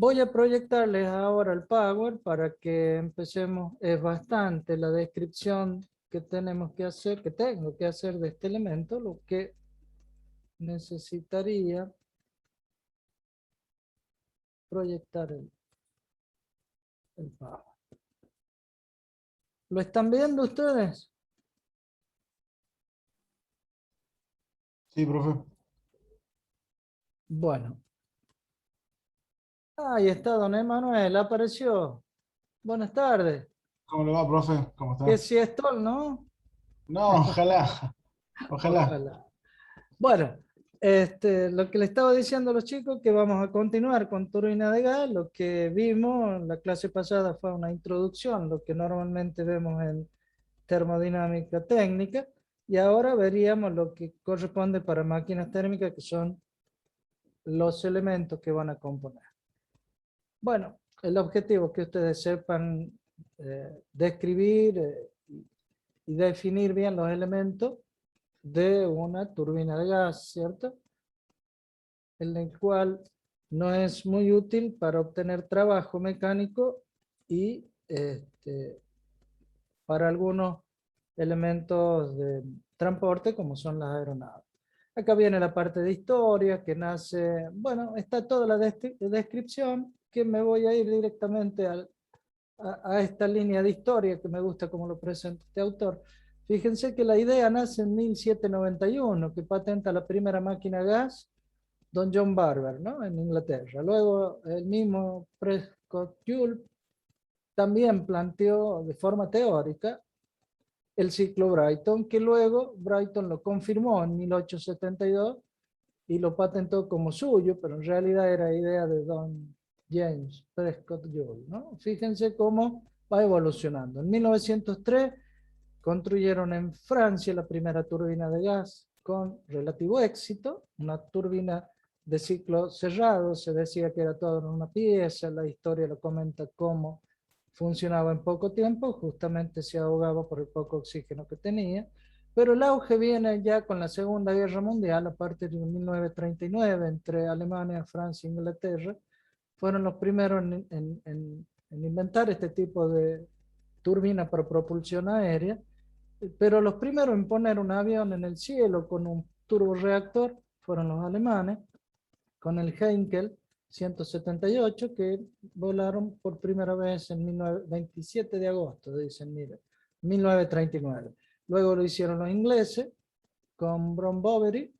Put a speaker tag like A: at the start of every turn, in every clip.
A: Voy a proyectarles ahora el Power para que empecemos. Es bastante la descripción que tenemos que hacer, que tengo que hacer de este elemento, lo que necesitaría proyectar el Power. ¿Lo están viendo ustedes?
B: Sí, profe.
A: Bueno. Ahí está, don Emanuel, apareció. Buenas tardes.
B: ¿Cómo le va, profe? ¿Cómo
A: Qué
B: está?
A: siestón, ¿no?
B: No, ojalá, ojalá.
A: Ojalá. Bueno, lo que le estaba diciendo a los chicos que vamos a continuar con turbina de gas. Lo que vimos en la clase pasada fue una introducción, lo que normalmente vemos en termodinámica técnica, y ahora veríamos lo que corresponde para máquinas térmicas, que son los elementos que van a componer. Bueno, el objetivo es que ustedes sepan describir y definir bien los elementos de una turbina de gas, ¿cierto? En el cual no es muy útil para obtener trabajo mecánico y para algunos elementos de transporte como son las aeronaves. Acá viene la parte de historia que nace, bueno, está toda la descripción, que me voy a ir directamente a esta línea de historia que me gusta como lo presenta este autor. Fíjense que la idea nace en 1791, que patenta la primera máquina a gas don John Barber, ¿no? En Inglaterra. Luego el mismo Prescott Joule también planteó de forma teórica el ciclo Brighton, que luego Brighton lo confirmó en 1872 y lo patentó como suyo, pero en realidad era idea de don James Prescott Joule, ¿no? Fíjense cómo va evolucionando. En 1903 construyeron en Francia la primera turbina de gas con relativo éxito, una turbina de ciclo cerrado. Se decía que era todo en una pieza. La historia lo comenta cómo funcionaba en poco tiempo, justamente se ahogaba por el poco oxígeno que tenía. Pero el auge viene ya con la Segunda Guerra Mundial, a partir de 1939, entre Alemania, Francia e Inglaterra. Fueron los primeros en inventar este tipo de turbina para propulsión aérea, pero los primeros en poner un avión en el cielo con un turborreactor fueron los alemanes, con el Heinkel 178, que volaron por primera vez en 27 de agosto, dicen, mire, 1939. Luego lo hicieron los ingleses con Brown Boveri,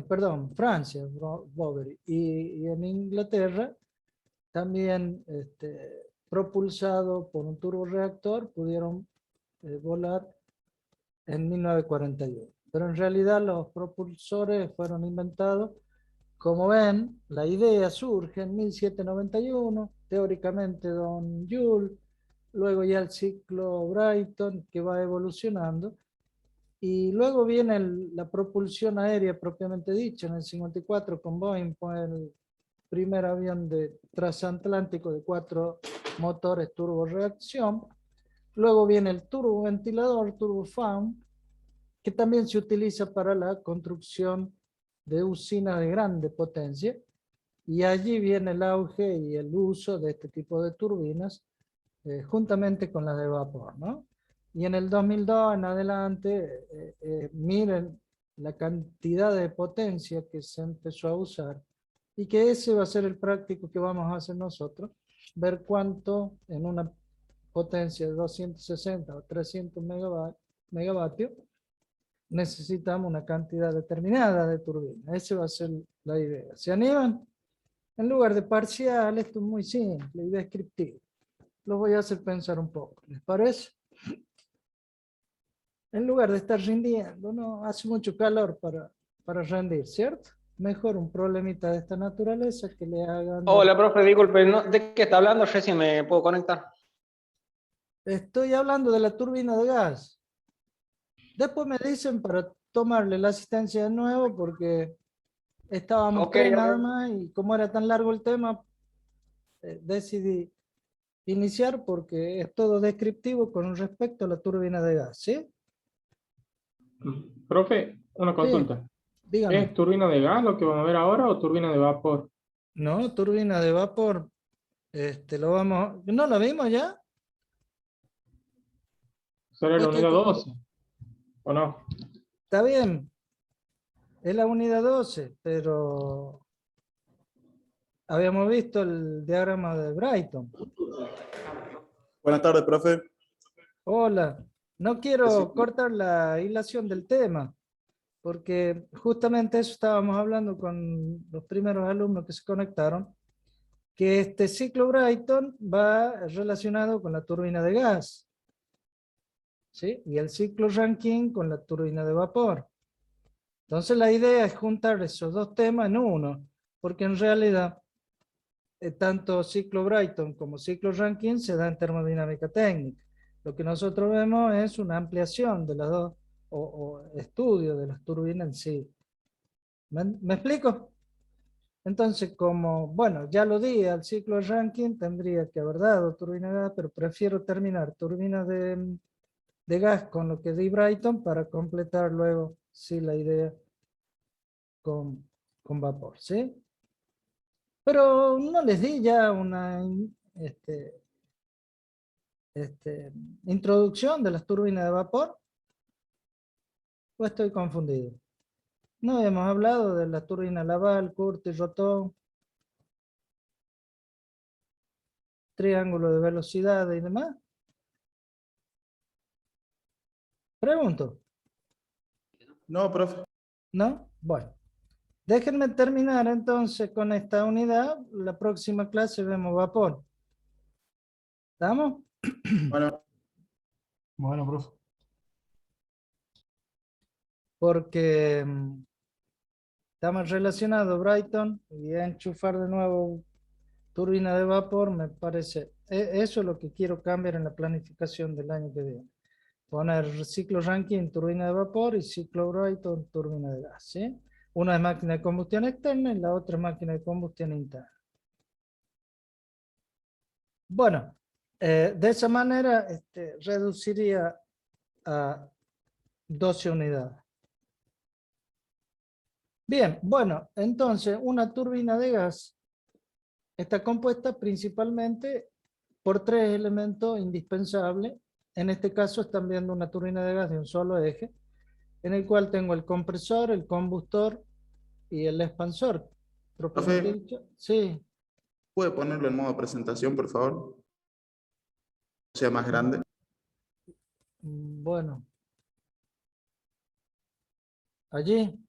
A: perdón, Francia, Boveri, y en Inglaterra también propulsado por un turborreactor pudieron volar en 1941. Pero en realidad los propulsores fueron inventados. Como ven, la idea surge en 1791, teóricamente don Joule, luego ya el ciclo Brighton, que va evolucionando, y luego viene la propulsión aérea propiamente dicha. En el 54 con Boeing fue el primer avión de transatlántico de 4 motores turborreacción. Luego viene el turboventilador, turbofan, que también se utiliza para la construcción de usinas de grande potencia, y allí viene el auge y el uso de este tipo de turbinas, juntamente con las de vapor, ¿no? Y en el 2002 en adelante, miren la cantidad de potencia que se empezó a usar, y que ese va a ser el práctico que vamos a hacer nosotros, ver cuánto en una potencia de 260 o 300 megavatios necesitamos una cantidad determinada de turbinas. Esa va a ser la idea. ¿Se animan? En lugar de parcial, esto es muy simple y descriptivo. Lo voy a hacer pensar un poco. ¿Les parece? En lugar de estar rindiendo, no, hace mucho calor para rendir, ¿cierto? Mejor un problemita de esta naturaleza que le haga andar.
C: Hola, profe, disculpe, ¿de qué está hablando? Recién me puedo conectar.
A: Estoy hablando de la turbina de gas. Después me dicen para tomarle la asistencia de nuevo, porque estábamos
C: Ok,
A: tres
C: a
A: nada
C: ver.
A: más, y como era tan largo el tema, decidí iniciar porque es todo descriptivo con respecto a la turbina de gas, ¿sí?
D: Profe, una
A: Sí,
D: consulta.
A: dígame.
D: ¿Es turbina de gas lo que vamos a ver ahora o turbina de vapor?
A: No, turbina de vapor. ¿No la vimos ya?
D: Solo la
A: Ok,
D: unidad 12, ¿o no?
A: está bien. Es la unidad 12, pero habíamos visto el diagrama de Brighton.
E: Buenas tardes, profe.
A: Hola, no quiero cortar la hilación del tema, porque justamente eso estábamos hablando con los primeros alumnos que se conectaron, que este ciclo Brighton va relacionado con la turbina de gas, ¿sí? Y el ciclo Rankine con la turbina de vapor. Entonces la idea es juntar esos dos temas en uno, porque en realidad tanto ciclo Brighton como ciclo Rankine se da en termodinámica técnica. Lo que nosotros vemos es una ampliación de las dos, o estudio de las turbinas en sí. ¿Me explico? Entonces, como, bueno, ya lo di, al ciclo Rankine tendría que haber dado turbina de gas, pero prefiero terminar turbina de gas con lo que di Brighton para completar luego, sí, la idea con vapor, ¿sí? Pero no les di ya una introducción de las turbinas de vapor, o estoy confundido. No hemos hablado de las turbinas Laval, Curtis, Roton, triángulo de velocidad y demás. Pregunto,
E: No, profe.
A: ¿no? Bueno, déjenme terminar entonces con esta unidad. La próxima clase vemos vapor. ¿Estamos?
E: Bueno,
B: Bueno, profe.
A: Porque estamos relacionados, Brighton, y enchufar de nuevo turbina de vapor, me parece, eso es lo que quiero cambiar en la planificación del año que viene. Poner ciclo Rankine, turbina de vapor, y ciclo Brighton, turbina de gas, ¿sí? Una es máquina de combustión externa y la otra es máquina de combustión interna. Bueno, de esa manera reduciría a 12 unidades. Bien, bueno, entonces una turbina de gas está compuesta principalmente por tres elementos indispensables. En este caso están viendo una turbina de gas de un solo eje, en el cual tengo el compresor, el combustor y el expansor. Propiamente
E: profe,
A: dicho, sí.
E: ¿puede ponerlo en modo presentación, por favor? Sea más grande.
A: Bueno, allí.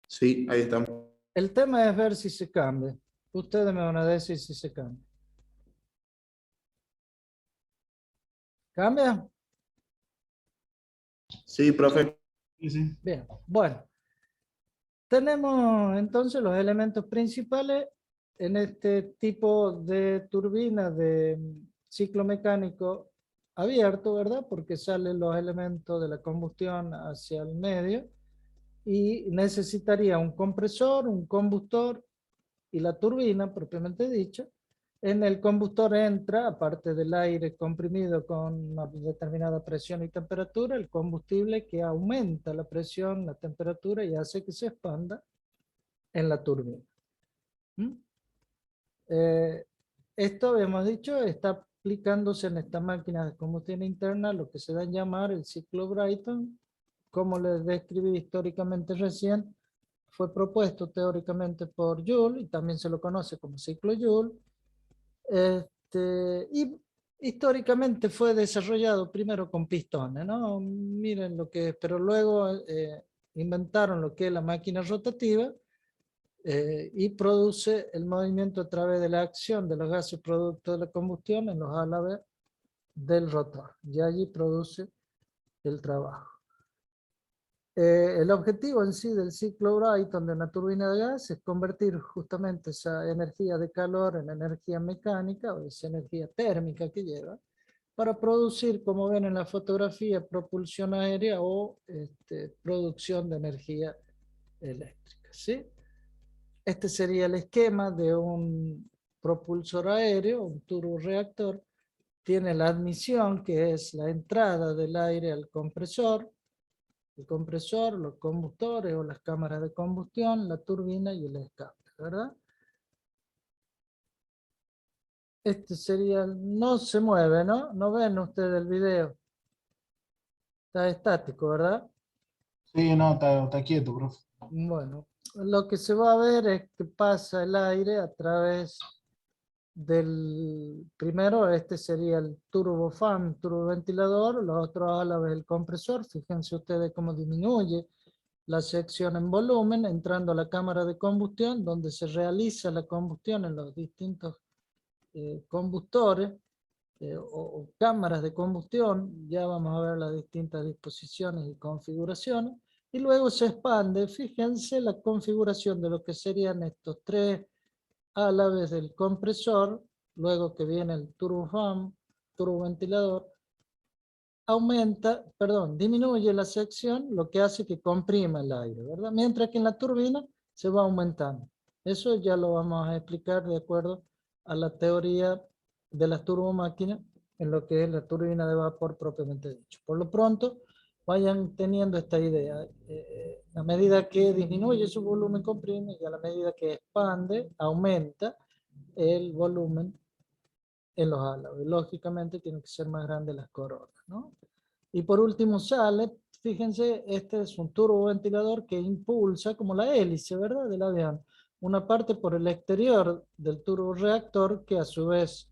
E: Sí, ahí estamos.
A: El tema es ver si se cambia. Ustedes me van a decir si se cambia. ¿Cambia?
E: Sí, profe.
B: Sí, sí.
A: Bien, bueno. Tenemos entonces los elementos principales en este tipo de turbina de ciclo mecánico abierto, ¿verdad? Porque salen los elementos de la combustión hacia el medio y necesitaría un compresor, un combustor y la turbina, propiamente dicha. En el combustor entra, aparte del aire comprimido con una determinada presión y temperatura, el combustible que aumenta la presión, la temperatura y hace que se expanda en la turbina. Esto, hemos dicho, está aplicándose en esta máquina de combustión interna, lo que se da a llamar el ciclo Brighton. Como les describí históricamente recién, fue propuesto teóricamente por Joule y también se lo conoce como ciclo Joule. Y históricamente fue desarrollado primero con pistones, ¿no? Miren lo que es, pero luego inventaron lo que es la máquina rotativa y produce el movimiento a través de la acción de los gases producto de la combustión en los álabes del rotor. Y allí produce el trabajo. El objetivo en sí del ciclo Brighton de una turbina de gas es convertir justamente esa energía de calor en energía mecánica o esa energía térmica que lleva para producir, como ven en la fotografía, propulsión aérea o producción de energía eléctrica, ¿sí? Este sería el esquema de un propulsor aéreo, un turborreactor. Tiene la admisión, que es la entrada del aire al compresor, el compresor, los combustores o las cámaras de combustión, la turbina y el escape. ¿verdad? Este sería, no se mueve, ¿no? No ven ustedes el video. Está estático, ¿verdad?
B: Sí, no, está quieto, profe.
A: Bueno, lo que se va a ver es que pasa el aire a través del, primero este sería el turbofan, turboventilador, lo otro a la vez el compresor. Fíjense ustedes cómo disminuye la sección en volumen, entrando a la cámara de combustión, donde se realiza la combustión en los distintos combustores o cámaras de combustión. Ya vamos a ver las distintas disposiciones y configuraciones. Y luego se expande, fíjense la configuración de lo que serían estos tres álabes del compresor, luego que viene el turbofan, turboventilador, disminuye la sección, lo que hace que comprima el aire, ¿verdad? Mientras que en la turbina se va aumentando. Eso ya lo vamos a explicar de acuerdo a la teoría de las turbomáquinas, en lo que es la turbina de vapor propiamente dicho. Por lo pronto, vayan teniendo esta idea. A medida que disminuye su volumen, comprime, y a la medida que expande, aumenta el volumen en los álabes. Lógicamente, tienen que ser más grandes las coronas, ¿no? Y por último sale, fíjense, este es un turboventilador que impulsa como la hélice, ¿verdad? Del avión. Una parte por el exterior del turborreactor que a su vez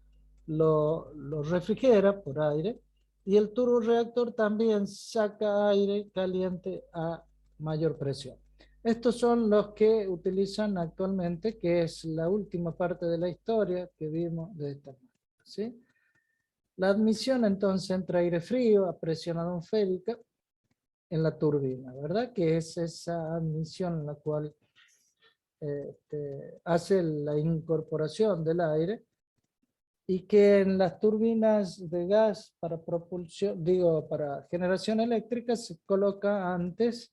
A: lo refrigera por aire, y el turborreactor también saca aire caliente a mayor presión. Estos son los que utilizan actualmente, que es la última parte de la historia que vimos de esta manera, ¿sí? La admisión entonces entra aire frío a presión atmosférica en la turbina, ¿verdad? Que es esa admisión en la cual hace la incorporación del aire, y que en las turbinas de gas para propulsión, para generación eléctrica se coloca antes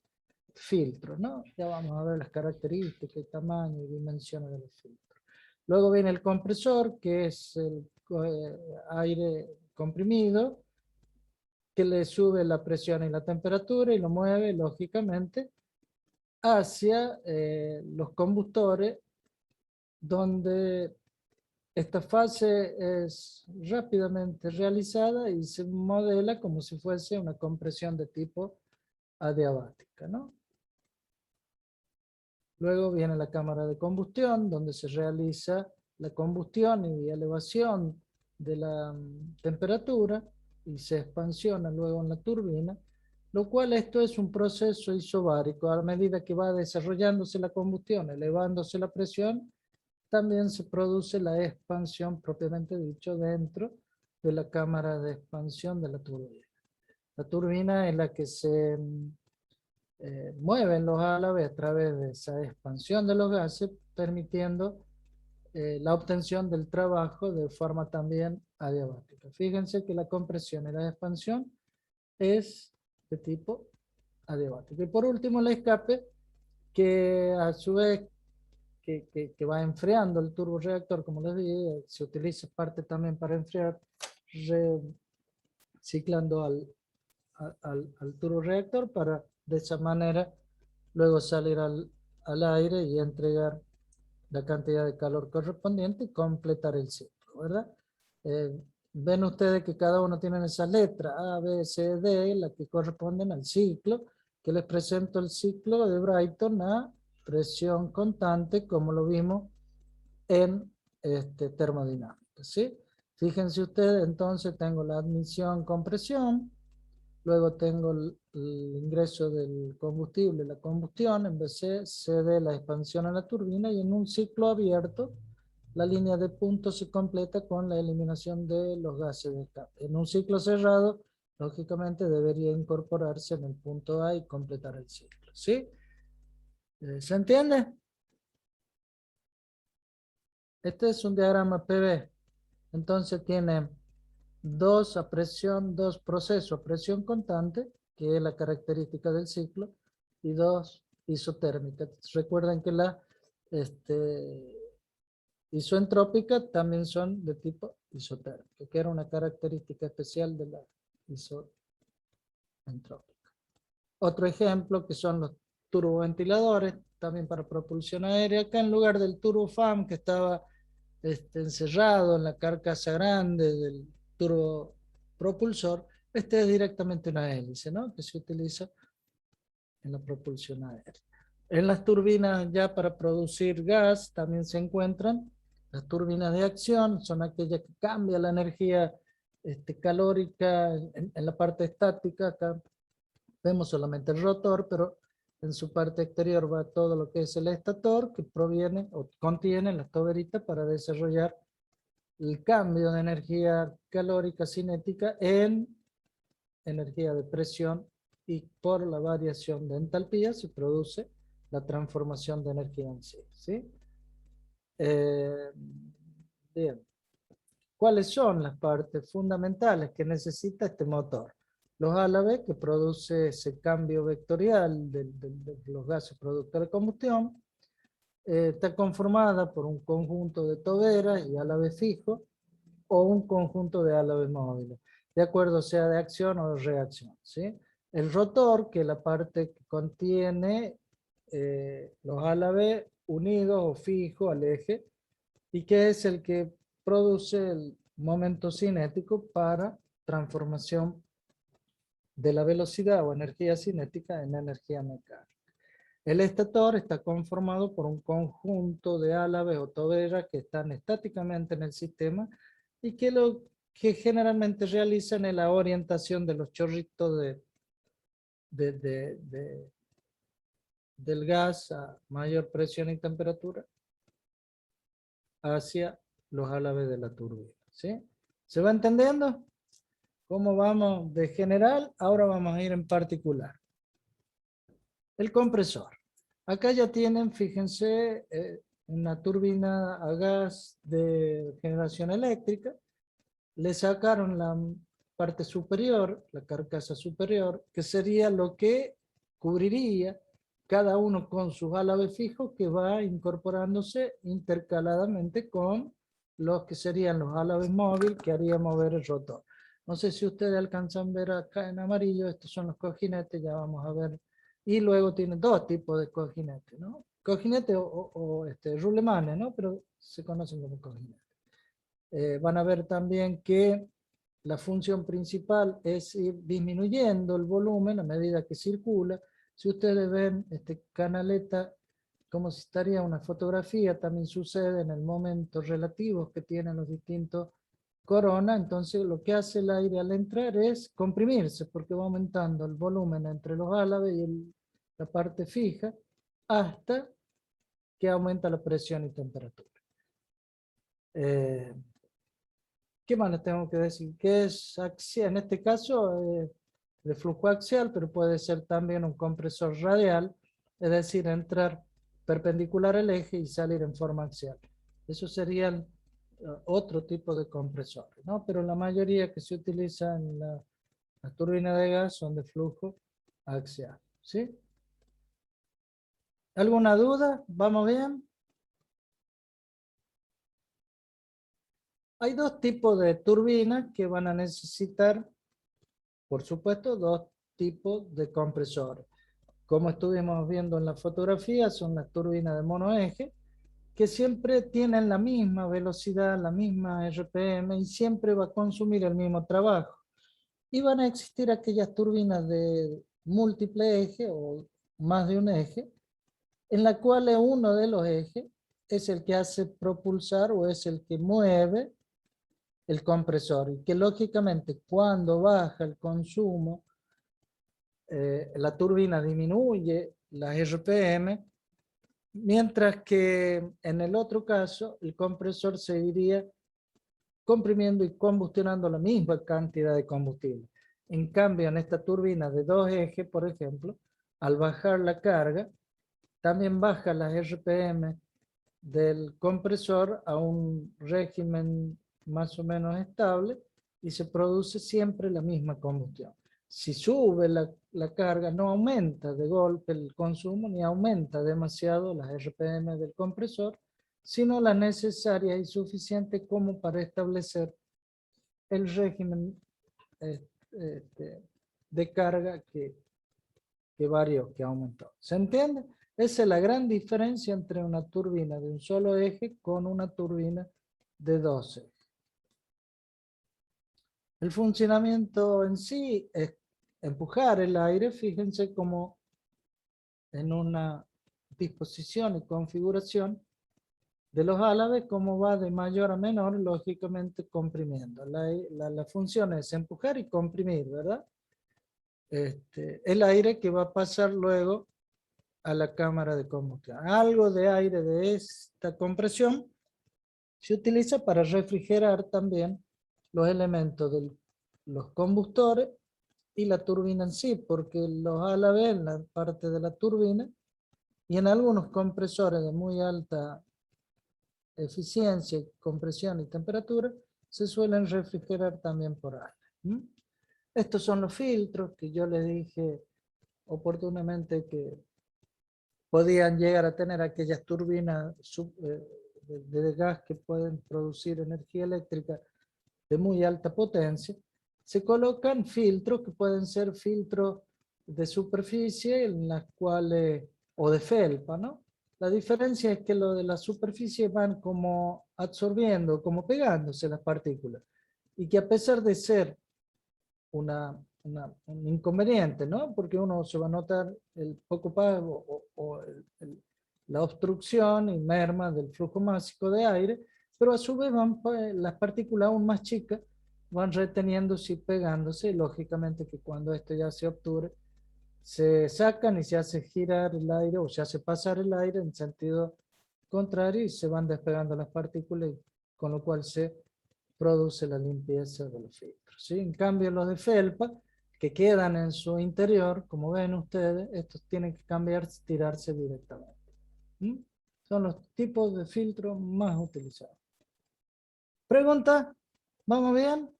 A: filtros, ¿no? Ya vamos a ver las características, el tamaño y dimensiones de los filtros. Luego viene el compresor, que es el aire comprimido, que le sube la presión y la temperatura y lo mueve, lógicamente, hacia los combustores, donde esta fase es rápidamente realizada y se modela como si fuese una compresión de tipo adiabática, ¿no? Luego viene la cámara de combustión, donde se realiza la combustión y elevación de la temperatura, y se expansiona luego en la turbina, lo cual esto es un proceso isobárico. A medida que va desarrollándose la combustión, elevándose la presión, también se produce la expansión propiamente dicho dentro de la cámara de expansión de la turbina. La turbina es la que se mueven los álabes a través de esa expansión de los gases, permitiendo la obtención del trabajo de forma también adiabática. Fíjense que la compresión y la expansión es de tipo adiabático. Y por último el escape, que a su vez que va enfriando el turborreactor, como les dije, se utiliza parte también para enfriar, reciclando al turborreactor para de esa manera luego salir al aire y entregar la cantidad de calor correspondiente y completar el ciclo, ¿verdad? Ven ustedes que cada uno tiene esa letra A, B, C, D, la que corresponden al ciclo, que les presento el ciclo de Brayton a presión constante, como lo vimos en termodinámica, ¿sí? Fíjense ustedes, entonces tengo la admisión, compresión, luego tengo el ingreso del combustible, la combustión, en vez de cede la expansión a la turbina, y en un ciclo abierto la línea de puntos se completa con la eliminación de los gases de escape. En un ciclo cerrado, lógicamente debería incorporarse en el punto A y completar el ciclo, ¿sí? ¿Se entiende? Este es un diagrama PV. Entonces tiene dos procesos a presión constante, que es la característica del ciclo, y dos isotérmicas. Recuerden que la isoentrópica también son de tipo isotérmico, que era una característica especial de la isoentrópica. Otro ejemplo que son los turboventiladores, también para propulsión aérea. Acá en lugar del turbofan que estaba encerrado en la carcasa grande del turbopropulsor, este es directamente una hélice, ¿no? Que se utiliza en la propulsión aérea. En las turbinas ya para producir gas también se encuentran las turbinas de acción, son aquellas que cambian la energía calórica en la parte estática. Acá vemos solamente el rotor, pero en su parte exterior va todo lo que es el estator, que proviene o contiene las toberitas para desarrollar el cambio de energía calórica cinética en energía de presión, y por la variación de entalpía se produce la transformación de energía en sí. ¿Sí? Bien. ¿Cuáles son las partes fundamentales que necesita este motor? Los álabes, que produce ese cambio vectorial de los gases productos de combustión, está conformada por un conjunto de toberas y álabes fijos o un conjunto de álabes móviles, de acuerdo sea de acción o de reacción. ¿Sí? El rotor, que es la parte que contiene los álabes unidos o fijos al eje, y que es el que produce el momento cinético para transformación de la velocidad o energía cinética en energía mecánica. El estator está conformado por un conjunto de álabes o toberas que están estáticamente en el sistema y que lo que generalmente realizan es la orientación de los chorritos del gas a mayor presión y temperatura hacia los álabes de la turbina. ¿Sí? ¿Se va entendiendo? ¿Cómo vamos de general? Ahora vamos a ir en particular. El compresor. Acá ya tienen, fíjense, una turbina a gas de generación eléctrica. Le sacaron la parte superior, la carcasa superior, que sería lo que cubriría cada uno con sus álabes fijos, que va incorporándose intercaladamente con los que serían los álabes móviles que haría mover el rotor. No sé si ustedes alcanzan a ver acá en amarillo, estos son los cojinetes, ya vamos a ver. Y luego tiene dos tipos de cojinetes, ¿no? Cojinete o rulemanes, ¿no? Pero se conocen como cojinetes. Van a ver también que la función principal es ir disminuyendo el volumen a medida que circula. Si ustedes ven canaleta, como si estaría una fotografía, también sucede en el momento relativo que tienen los distintos coronas. Entonces lo que hace el aire al entrar es comprimirse, porque va aumentando el volumen entre los álabes y la parte fija, hasta que aumenta la presión y temperatura. ¿Qué más les tengo que decir? Que es axial, en este caso de flujo axial, pero puede ser también un compresor radial, es decir, entrar perpendicular al eje y salir en forma axial. Eso serían otro tipo de compresores, ¿no? Pero la mayoría que se utiliza en la turbina de gas son de flujo axial. ¿Sí? ¿Alguna duda? ¿Vamos bien? Hay dos tipos de turbinas que van a necesitar, por supuesto, dos tipos de compresores. Como estuvimos viendo en la fotografía, son las turbinas de monoeje, que siempre tienen la misma velocidad, la misma RPM, y siempre va a consumir el mismo trabajo. Y van a existir aquellas turbinas de múltiple eje o más de un eje, en la cual uno de los ejes es el que hace propulsar o es el que mueve el compresor, y que lógicamente cuando baja el consumo, la turbina disminuye las RPM, mientras que en el otro caso el compresor seguiría comprimiendo y combustionando la misma cantidad de combustible. En cambio, en esta turbina de dos ejes, por ejemplo, al bajar la carga, también baja las RPM del compresor a un régimen más o menos estable y se produce siempre la misma combustión. Si sube la carga, no aumenta de golpe el consumo ni aumenta demasiado las RPM del compresor, sino las necesarias y suficientes como para establecer el régimen de carga que que varió, que aumentó. ¿Se entiende? Esa es la gran diferencia entre una turbina de un solo eje con una turbina de 2 ejes. El funcionamiento en sí es empujar el aire, fíjense como en una disposición y configuración de los álabes, como va de mayor a menor, lógicamente comprimiendo. La función es empujar y comprimir, ¿verdad? El aire que va a pasar luego a la cámara de combustión. Algo de aire de esta compresión se utiliza para refrigerar también los elementos de los combustores y la turbina en sí, porque los álabes en la parte de la turbina y en algunos compresores de muy alta eficiencia, compresión y temperatura, se suelen refrigerar también por aire. Estos son los filtros que yo les dije oportunamente que podían llegar a tener aquellas turbinas de gas que pueden producir energía eléctrica de muy alta potencia. Se colocan filtros que pueden ser filtros de superficie en las cuales, o de felpa, ¿no? La diferencia es que lo de la superficie van como absorbiendo, como pegándose las partículas. Y que a pesar de ser un inconveniente, ¿no? Porque uno se va a notar el poco pago o la obstrucción y merma del flujo másico de aire, pero a su vez van, las partículas aún más chicas van reteniéndose y pegándose, y lógicamente que cuando esto ya se obture, se sacan y se hace girar el aire o se hace pasar el aire en sentido contrario y se van despegando las partículas, con lo cual se produce la limpieza de los filtros, ¿sí? En cambio los de felpa, que quedan en su interior, como ven ustedes, estos tienen que cambiar, tirarse directamente. Son los tipos de filtros más utilizados. ¿Pregunta? ¿Vamos bien?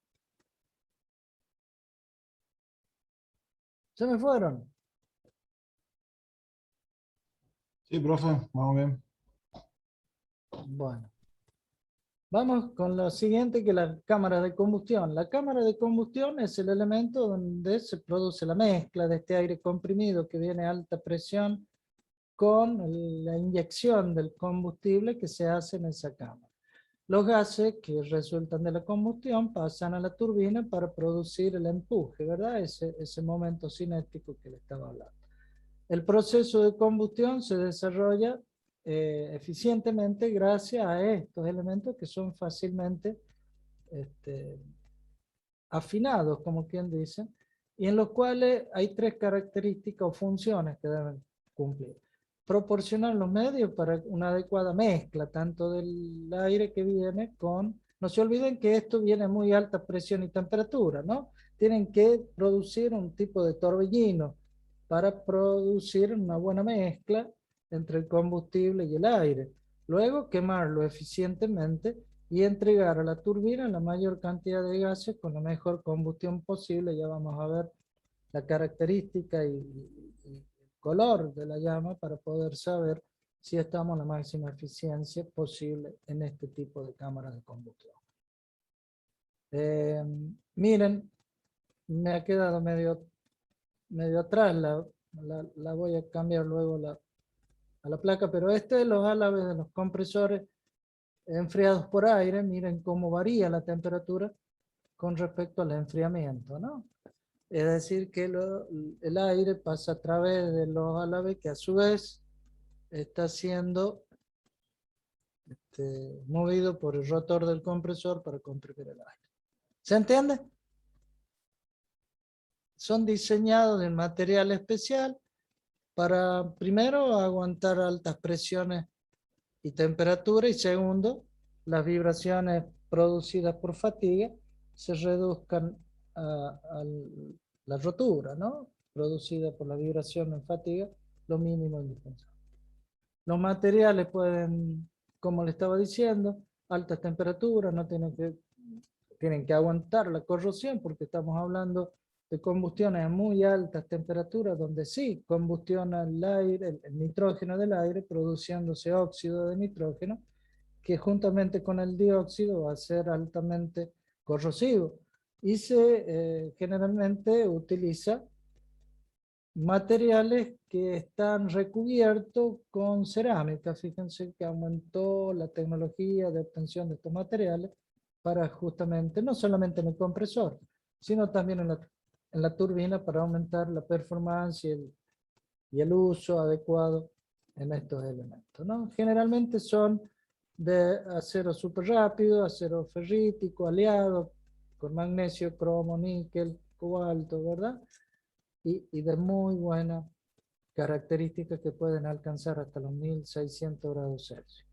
A: ¿Se me fueron?
B: Sí, profe, vamos bien.
A: Bueno. Vamos con lo siguiente, que es la cámara de combustión. La cámara de combustión es el elemento donde se produce la mezcla de este aire comprimido que viene a alta presión con la inyección del combustible que se hace en esa cámara. Los gases que resultan de la combustión pasan a la turbina para producir el empuje, ¿verdad? Ese momento cinético que le estaba hablando. El proceso de combustión se desarrolla eficientemente gracias a estos elementos que son fácilmente afinados, como quien dice, y en los cuales hay 3 características o funciones que deben cumplir. Proporcionar los medios para una adecuada mezcla, tanto del aire que viene con... No se olviden que esto viene a muy alta presión y temperatura, ¿no? Tienen que producir un tipo de torbellino para producir una buena mezcla entre el combustible y el aire. Luego quemarlo eficientemente y entregar a la turbina la mayor cantidad de gases con la mejor combustión posible. Ya vamos a ver la característica y el color de la llama para poder saber si estamos a la máxima eficiencia posible en este tipo de cámaras de combustión. Miren, me ha quedado medio atrás, la voy a cambiar luego a la placa, pero este es los álabes de los compresores enfriados por aire. Miren cómo varía la temperatura con respecto al enfriamiento, ¿no? Es decir, que el aire pasa a través de los álabes que a su vez está siendo movido por el rotor del compresor para comprimir el aire. ¿Se entiende? Son diseñados de material especial para, primero, aguantar altas presiones y temperatura, y segundo, las vibraciones producidas por fatiga se reduzcan a la rotura, ¿no? Producida por la vibración en fatiga, lo mínimo indispensable. Los materiales pueden, como le estaba diciendo, altas temperaturas, no tienen que aguantar la corrosión, porque estamos hablando de combustiones a muy altas temperaturas, donde sí combustiona el aire, el nitrógeno del aire, produciéndose óxido de nitrógeno, que juntamente con el dióxido va a ser altamente corrosivo. Y se generalmente utiliza materiales que están recubiertos con cerámica. Fíjense que aumentó la tecnología de obtención de estos materiales para justamente, no solamente en el compresor, sino también en la turbina para aumentar la performance y el uso adecuado en estos elementos, ¿no? Generalmente son de acero súper rápido, acero ferrítico, aliado, con magnesio, cromo, níquel, cobalto, ¿verdad? Y de muy buena características que pueden alcanzar hasta los 1600 grados Celsius.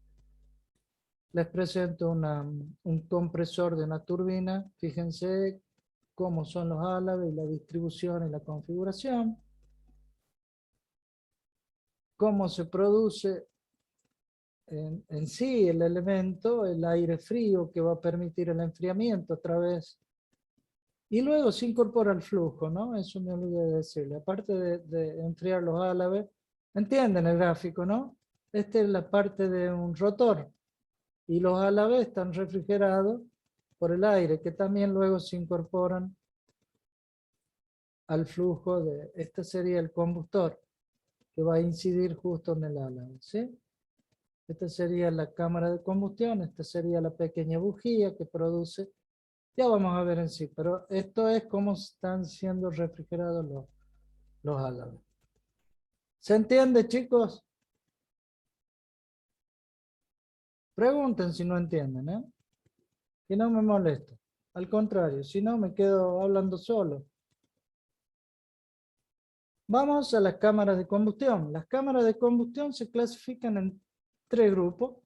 A: Les presento un compresor de una turbina. Fíjense cómo son los álabes y la distribución y la configuración. Cómo se produce en sí el elemento, el aire frío que va a permitir el enfriamiento a través. Y luego se incorpora el flujo, ¿no? Eso me olvidé de decirle. Aparte de enfriar los álabes, entienden el gráfico, ¿no? Esta es la parte de un rotor. Y los álabes están refrigerados por el aire, que también luego se incorporan al flujo de, este sería el combustor, que va a incidir justo en el álabe, ¿sí? Esta sería la cámara de combustión, esta sería la pequeña bujía que produce. Ya vamos a ver en sí, pero esto es cómo están siendo refrigerados los álabes. ¿Se entiende, chicos? Pregunten si no entienden, ¿eh? Y no me molesto. Al contrario, si no me quedo hablando solo. Vamos a las cámaras de combustión. Las cámaras de combustión se clasifican en 3 grupos.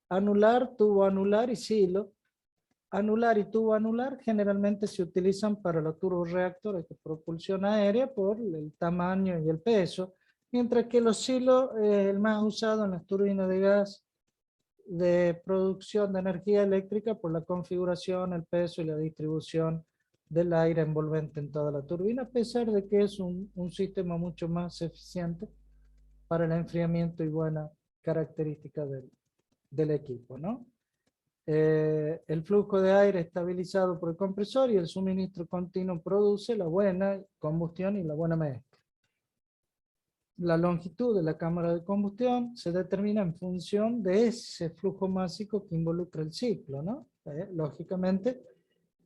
A: Anular, tubo anular y silo. Anular y tubo anular generalmente se utilizan para los turborreactores de propulsión aérea por el tamaño y el peso, mientras que los silos es el más usado en las turbinas de gas de producción de energía eléctrica por la configuración, el peso y la distribución del aire envolvente en toda la turbina, a pesar de que es un sistema mucho más eficiente para el enfriamiento y buena característica del equipo, ¿no? El flujo de aire estabilizado por el compresor y el suministro continuo produce la buena combustión y la buena mezcla. La longitud de la cámara de combustión se determina en función de ese flujo másico que involucra el ciclo, ¿no? Lógicamente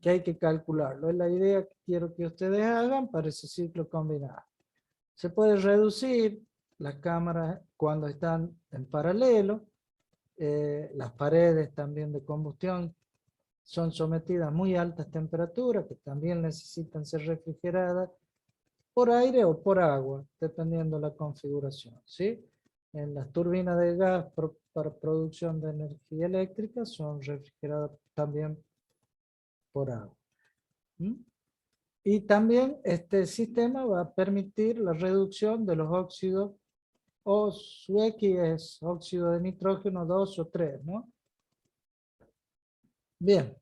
A: que hay que calcularlo. Es la idea que quiero que ustedes hagan para ese ciclo combinado. Se puede reducir las cámaras cuando están en paralelo. Las paredes también de combustión son sometidas a muy altas temperaturas que también necesitan ser refrigeradas por aire o por agua, dependiendo de la configuración, ¿sí? En las turbinas de gas para producción de energía eléctrica son refrigeradas también por agua. Y también este sistema va a permitir la reducción de los óxidos, o su X es óxido de nitrógeno 2 o 3, ¿no? Bien.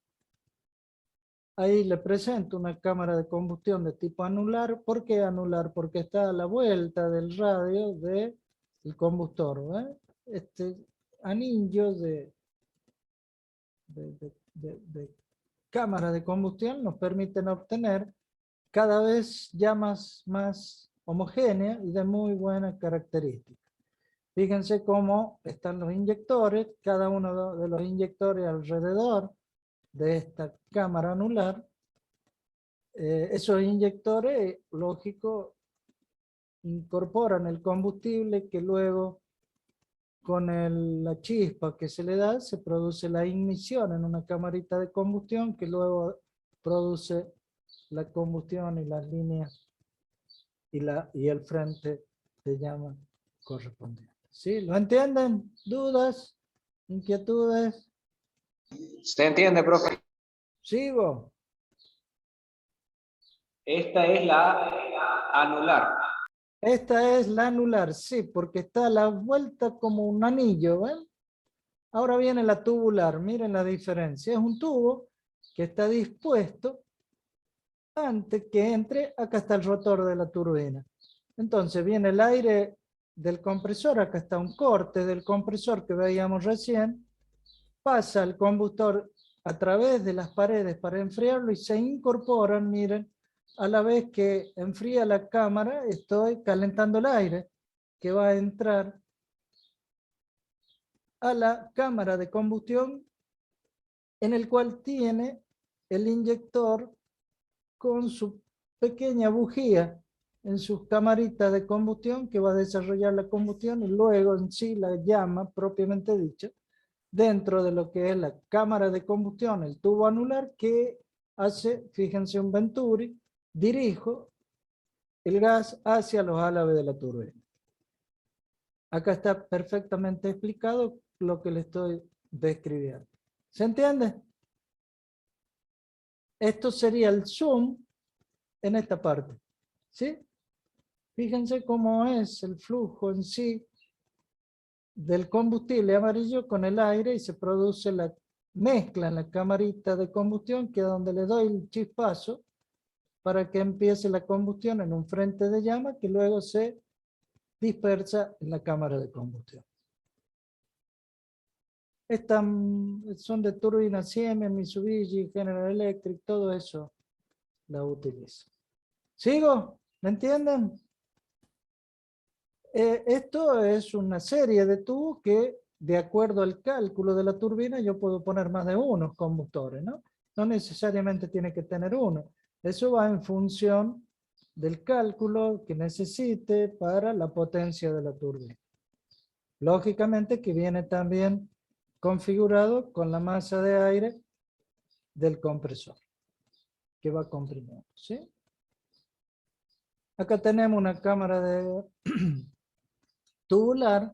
A: Ahí le presento una cámara de combustión de tipo anular. ¿Por qué anular? Porque está a la vuelta del radio del combustor, ¿eh? Este anillo de cámara de combustión nos permiten obtener cada vez llamas más homogéneas y de muy buenas características. Fíjense cómo están los inyectores, cada uno de los inyectores alrededor de esta cámara anular. Esos inyectores, lógico, incorporan el combustible que luego con la chispa que se le da se produce la ignición en una camarita de combustión que luego produce la combustión y las líneas y el frente de llama correspondiente. ¿Sí? ¿Lo entienden? ¿Dudas? ¿Inquietudes?
C: ¿Se entiende, profe?
A: ¿Sigo?
C: Esta es la anular.
A: Esta es la anular, sí, porque está a la vuelta como un anillo, ¿ven? Ahora viene la tubular, miren la diferencia. Es un tubo que está dispuesto antes que entre, acá está el rotor de la turbina. Entonces viene el aire del compresor, acá está un corte del compresor que veíamos recién, pasa el combustor a través de las paredes para enfriarlo y se incorporan, miren, a la vez que enfría la cámara, estoy calentando el aire que va a entrar a la cámara de combustión, en el cual tiene el inyector con su pequeña bujía en sus camaritas de combustión que va a desarrollar la combustión y luego en sí la llama propiamente dicha dentro de lo que es la cámara de combustión, el tubo anular que hace, fíjense, un venturi, dirijo el gas hacia los álabes de la turbina. Acá está perfectamente explicado lo que le estoy describiendo. ¿Se entiende? Esto sería el zoom en esta parte. ¿Sí? Fíjense cómo es el flujo en sí del combustible amarillo con el aire y se produce la mezcla en la camarita de combustión, que es donde le doy el chispazo para que empiece la combustión en un frente de llama que luego se dispersa en la cámara de combustión. Estas son de turbina Siemens, Mitsubishi, General Electric, todo eso la utilizo. ¿Sigo? ¿Me entienden? Esto es una serie de tubos que, de acuerdo al cálculo de la turbina, yo puedo poner más de unos combustores, ¿no? No necesariamente tiene que tener uno. Eso va en función del cálculo que necesite para la potencia de la turbina. Lógicamente que viene también configurado con la masa de aire del compresor que va comprimiendo, ¿sí? Acá tenemos una cámara de tubular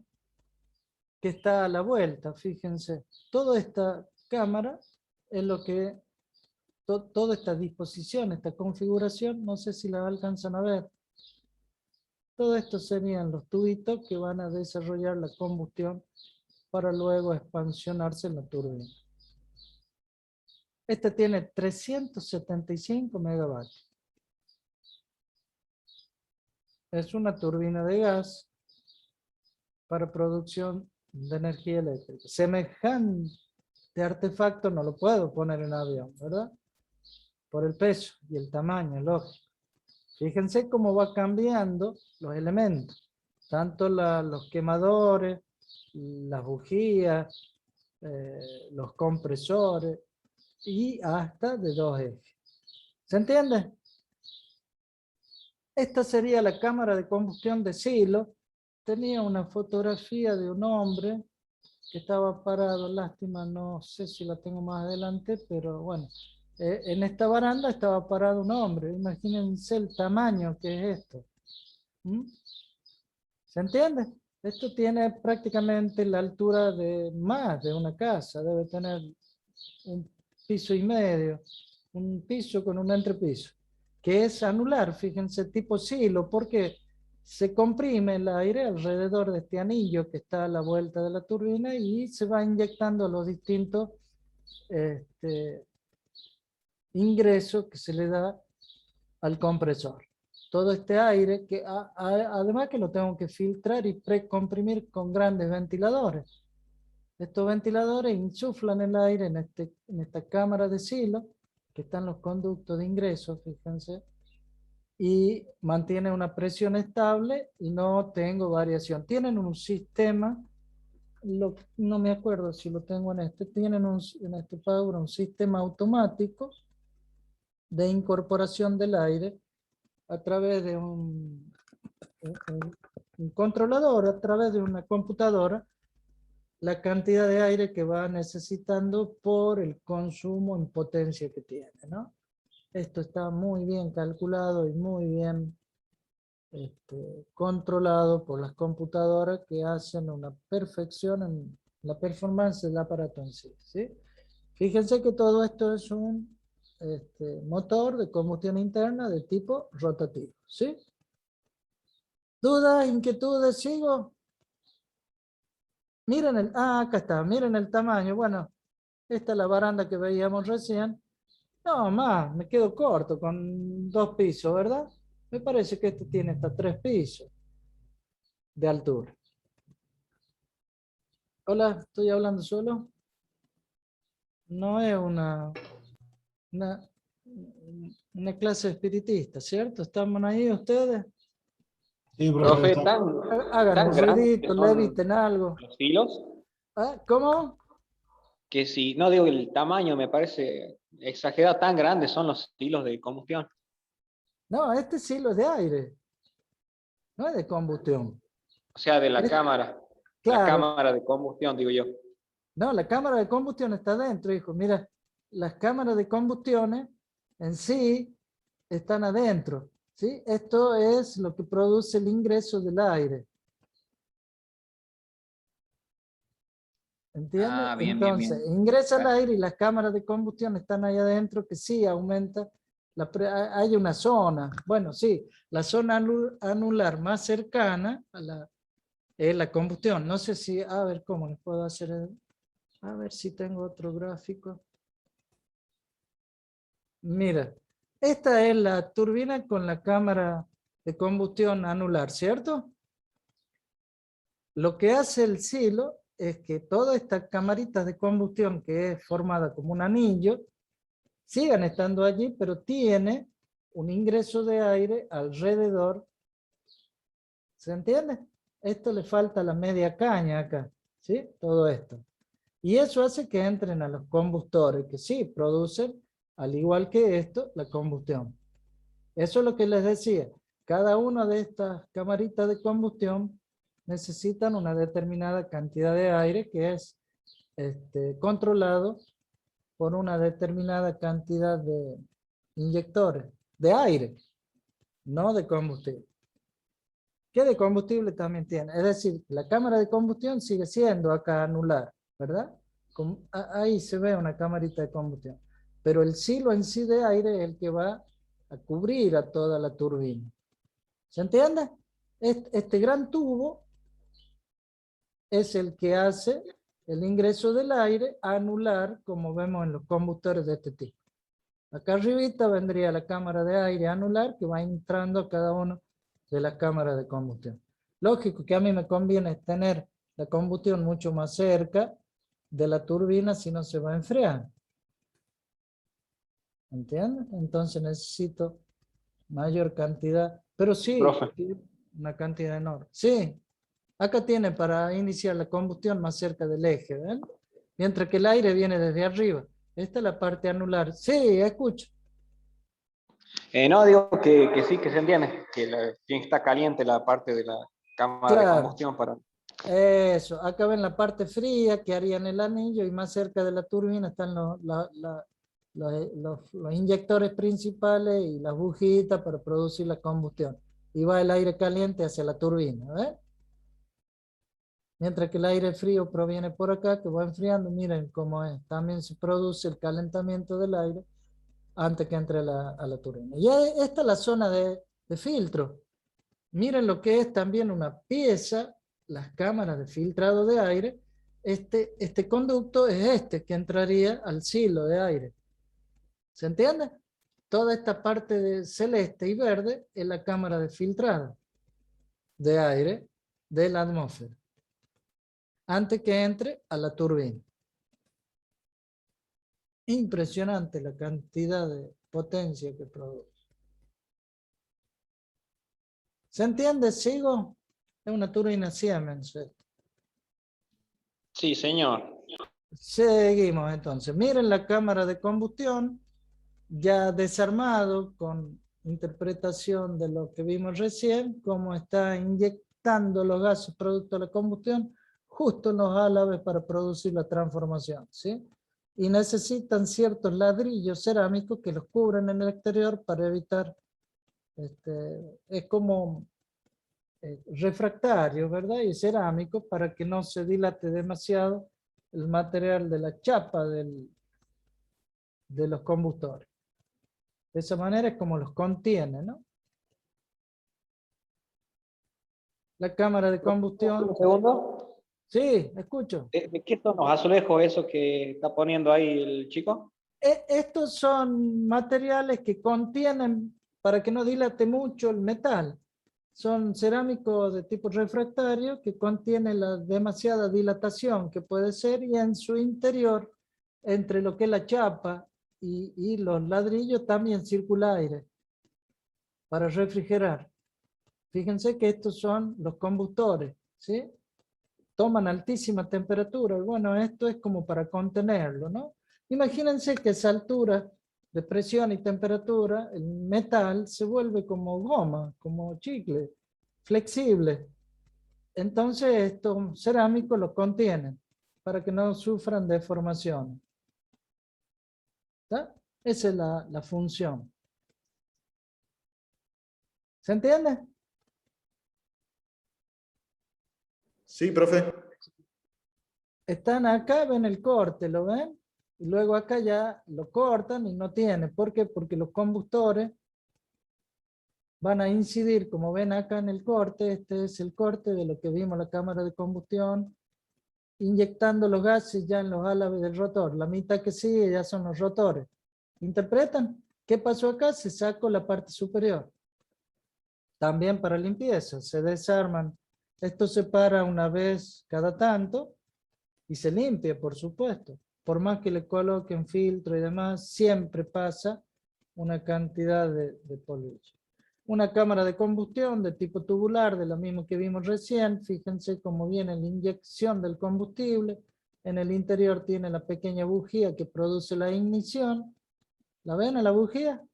A: que está a la vuelta, fíjense. Toda esta cámara es lo que, toda esta disposición, esta configuración, no sé si la alcanzan a ver. Todo esto serían los tubitos que van a desarrollar la combustión para luego expansionarse en la turbina. Este tiene 375 megavatios. Es una turbina de gas para producción de energía eléctrica. Semejante artefacto no lo puedo poner en avión, ¿verdad? Por el peso y el tamaño, lógico. Fíjense cómo va cambiando los elementos. Tanto los quemadores, las bujías, los compresores y hasta de 2 ejes. ¿Se entiende? Esta sería la cámara de combustión de silo. Tenía una fotografía de un hombre que estaba parado, lástima, no sé si la tengo más adelante, pero bueno, en esta baranda estaba parado un hombre. Imagínense el tamaño que es esto. ¿Mm? ¿Se entiende? Esto tiene prácticamente la altura de más de una casa, debe tener un piso y medio, un piso con un entrepiso, que es anular, fíjense, tipo silo, porque se comprime el aire alrededor de este anillo que está a la vuelta de la turbina y se va inyectando los distintos ingresos que se le da al compresor. Todo este aire, que además que lo tengo que filtrar y precomprimir con grandes ventiladores. Estos ventiladores insuflan el aire en esta cámara de silo, que están los conductos de ingreso, fíjense, y mantiene una presión estable y no tengo variación. Tienen un sistema, no me acuerdo si lo tengo en tienen en este Power un sistema automático de incorporación del aire a través de un controlador, a través de una computadora, la cantidad de aire que va necesitando por el consumo en potencia que tiene, ¿no? Esto está muy bien calculado y muy bien controlado por las computadoras que hacen una perfección en la performance del aparato en sí, ¿sí? Fíjense que todo esto es un motor de combustión interna de tipo rotativo, ¿sí? ¿Dudas, inquietudes? ¿Sigo? Miren acá está, miren el tamaño. Bueno, esta es la baranda que veíamos recién. No, más, me quedo corto con 2 pisos, ¿verdad? Me parece que este tiene hasta 3 pisos de altura. Hola, ¿estoy hablando solo? No es una clase espiritista, ¿cierto? ¿Están ahí ustedes?
B: Sí,
C: Profe,
B: profe.
A: Hagan
C: tan
A: un
C: grandes que
A: ruidito,
C: son
A: leviten algo.
C: los hilos,
A: ¿Ah? ¿Cómo?
C: que si, no digo el tamaño, me parece exagerado, tan grandes son los hilos de combustión.
A: No, este silo es de aire, no es de combustión.
C: O sea, de
A: Es-
C: la
A: claro,
C: cámara de combustión, digo yo.
A: no, la cámara de combustión está adentro, hijo. Mira, las cámaras de combustión en sí están adentro, ¿sí? Esto es lo que produce el ingreso del aire. ¿Entiendes?
C: Ah, bien, bien,
A: Entonces,
C: bien.
A: ingresa el
C: Bueno,
A: aire y las cámaras de combustión están ahí adentro que sí aumenta. Hay una zona, bueno, sí, la zona anular más cercana a es la combustión. No sé si, a ver cómo les puedo hacer, a ver si tengo otro gráfico. Mira, esta es la turbina con la cámara de combustión anular, ¿cierto? Lo que hace el silo es que todas estas camaritas de combustión, que es formada como un anillo, sigan estando allí, pero tiene un ingreso de aire alrededor. ¿Se entiende? Esto le falta la media caña acá, ¿sí? Todo esto. Y eso hace que entren a los combustores, que sí, producen, al igual que esto, la combustión. Eso es lo que les decía. Cada una de estas camaritas de combustión necesitan una determinada cantidad de aire que es controlado por una determinada cantidad de inyectores de aire, no de combustible. Que de combustible también tiene. Es decir, la cámara de combustión sigue siendo acá anular, ¿verdad? Ahí se ve una camarita de combustión. Pero el silo en sí de aire es el que va a cubrir a toda la turbina. ¿Se entiende? Este gran tubo es el que hace el ingreso del aire anular, como vemos en los combustores de este tipo. Acá arribita vendría la cámara de aire anular que va entrando a cada una de las cámaras de combustión. Lógico que a mí me conviene tener la combustión mucho más cerca de la turbina, si no se va a enfriar. ¿Entiendes? Entonces necesito mayor cantidad, pero sí,
C: profe.
A: una cantidad enorme. Sí, acá tiene para iniciar la combustión más cerca del eje, ¿ven? Mientras que el aire viene desde arriba. Esta es la parte anular. Sí, escucho.
C: No, digo que sí, que se entiende, que tiene que estar caliente la parte de la cámara de
A: Claro,
C: combustión para...
A: eso. Acá ven la parte fría que harían el anillo y más cerca de la turbina están los inyectores principales y las bujitas para producir la combustión. Y va el aire caliente hacia la turbina, ¿ves? Mientras que el aire frío proviene por acá, que va enfriando, miren cómo es. También se produce el calentamiento del aire antes que entre a la turbina. Y esta es la zona de filtro. Miren lo que es también una pieza, las cámaras de filtrado de aire. Este conducto es este que entraría al silo de aire. ¿Se entiende? Toda esta parte de celeste y verde es la cámara de filtrado de aire de la atmósfera antes que entre a la turbina. Impresionante la cantidad de potencia que produce. ¿Se entiende? ¿Sigo? Es una turbina Siemens.
C: Sí, señor.
A: Seguimos entonces. Miren la cámara de combustión, ya desarmado con interpretación de lo que vimos recién, cómo está inyectando los gases producto de la combustión justo en los álabes para producir la transformación, ¿sí? Y necesitan ciertos ladrillos cerámicos que los cubren en el exterior para evitar, es como refractario, ¿verdad? Y cerámico para que no se dilate demasiado el material de la chapa de los combustores. De esa manera es como los contiene, ¿no? La cámara de combustión.
C: Un segundo.
A: Sí, escucho.
C: ¿De qué son los azulejos esos que está poniendo ahí el chico?
A: Estos son materiales que contienen, para que no dilate mucho el metal, son cerámicos de tipo refractario que contienen la demasiada dilatación que puede ser y en su interior, entre lo que es la chapa y los ladrillos también circula aire para refrigerar. Fíjense que estos son los combustores, ¿sí? Toman altísima temperatura. Bueno, esto es como para contenerlo, ¿no? Imagínense que a esa altura de presión y temperatura, el metal se vuelve como goma, como chicle, flexible. Entonces estos cerámicos lo contienen para que no sufran deformación. ¿Está? Esa es la función. ¿Se entiende?
E: Sí, profe.
A: Están acá, ven el corte, ¿lo ven? Y luego acá ya lo cortan y no tiene. ¿Por qué? Porque los combustores van a incidir, como ven acá en el corte, este es el corte de lo que vimos en la cámara de combustión, inyectando los gases ya en los álabes del rotor. La mitad que sigue ya son los rotores. ¿Interpretan? ¿Qué pasó acá? Se sacó la parte superior. También para limpieza, se desarman. Esto se para una vez cada tanto y se limpia, por supuesto. Por más que le coloquen filtro y demás, siempre pasa una cantidad de polvillo. Una cámara de combustión de tipo tubular, de lo mismo que vimos recién. Fíjense cómo viene la inyección del combustible. En el interior tiene la pequeña bujía que produce la ignición. ¿La ven a la bujía?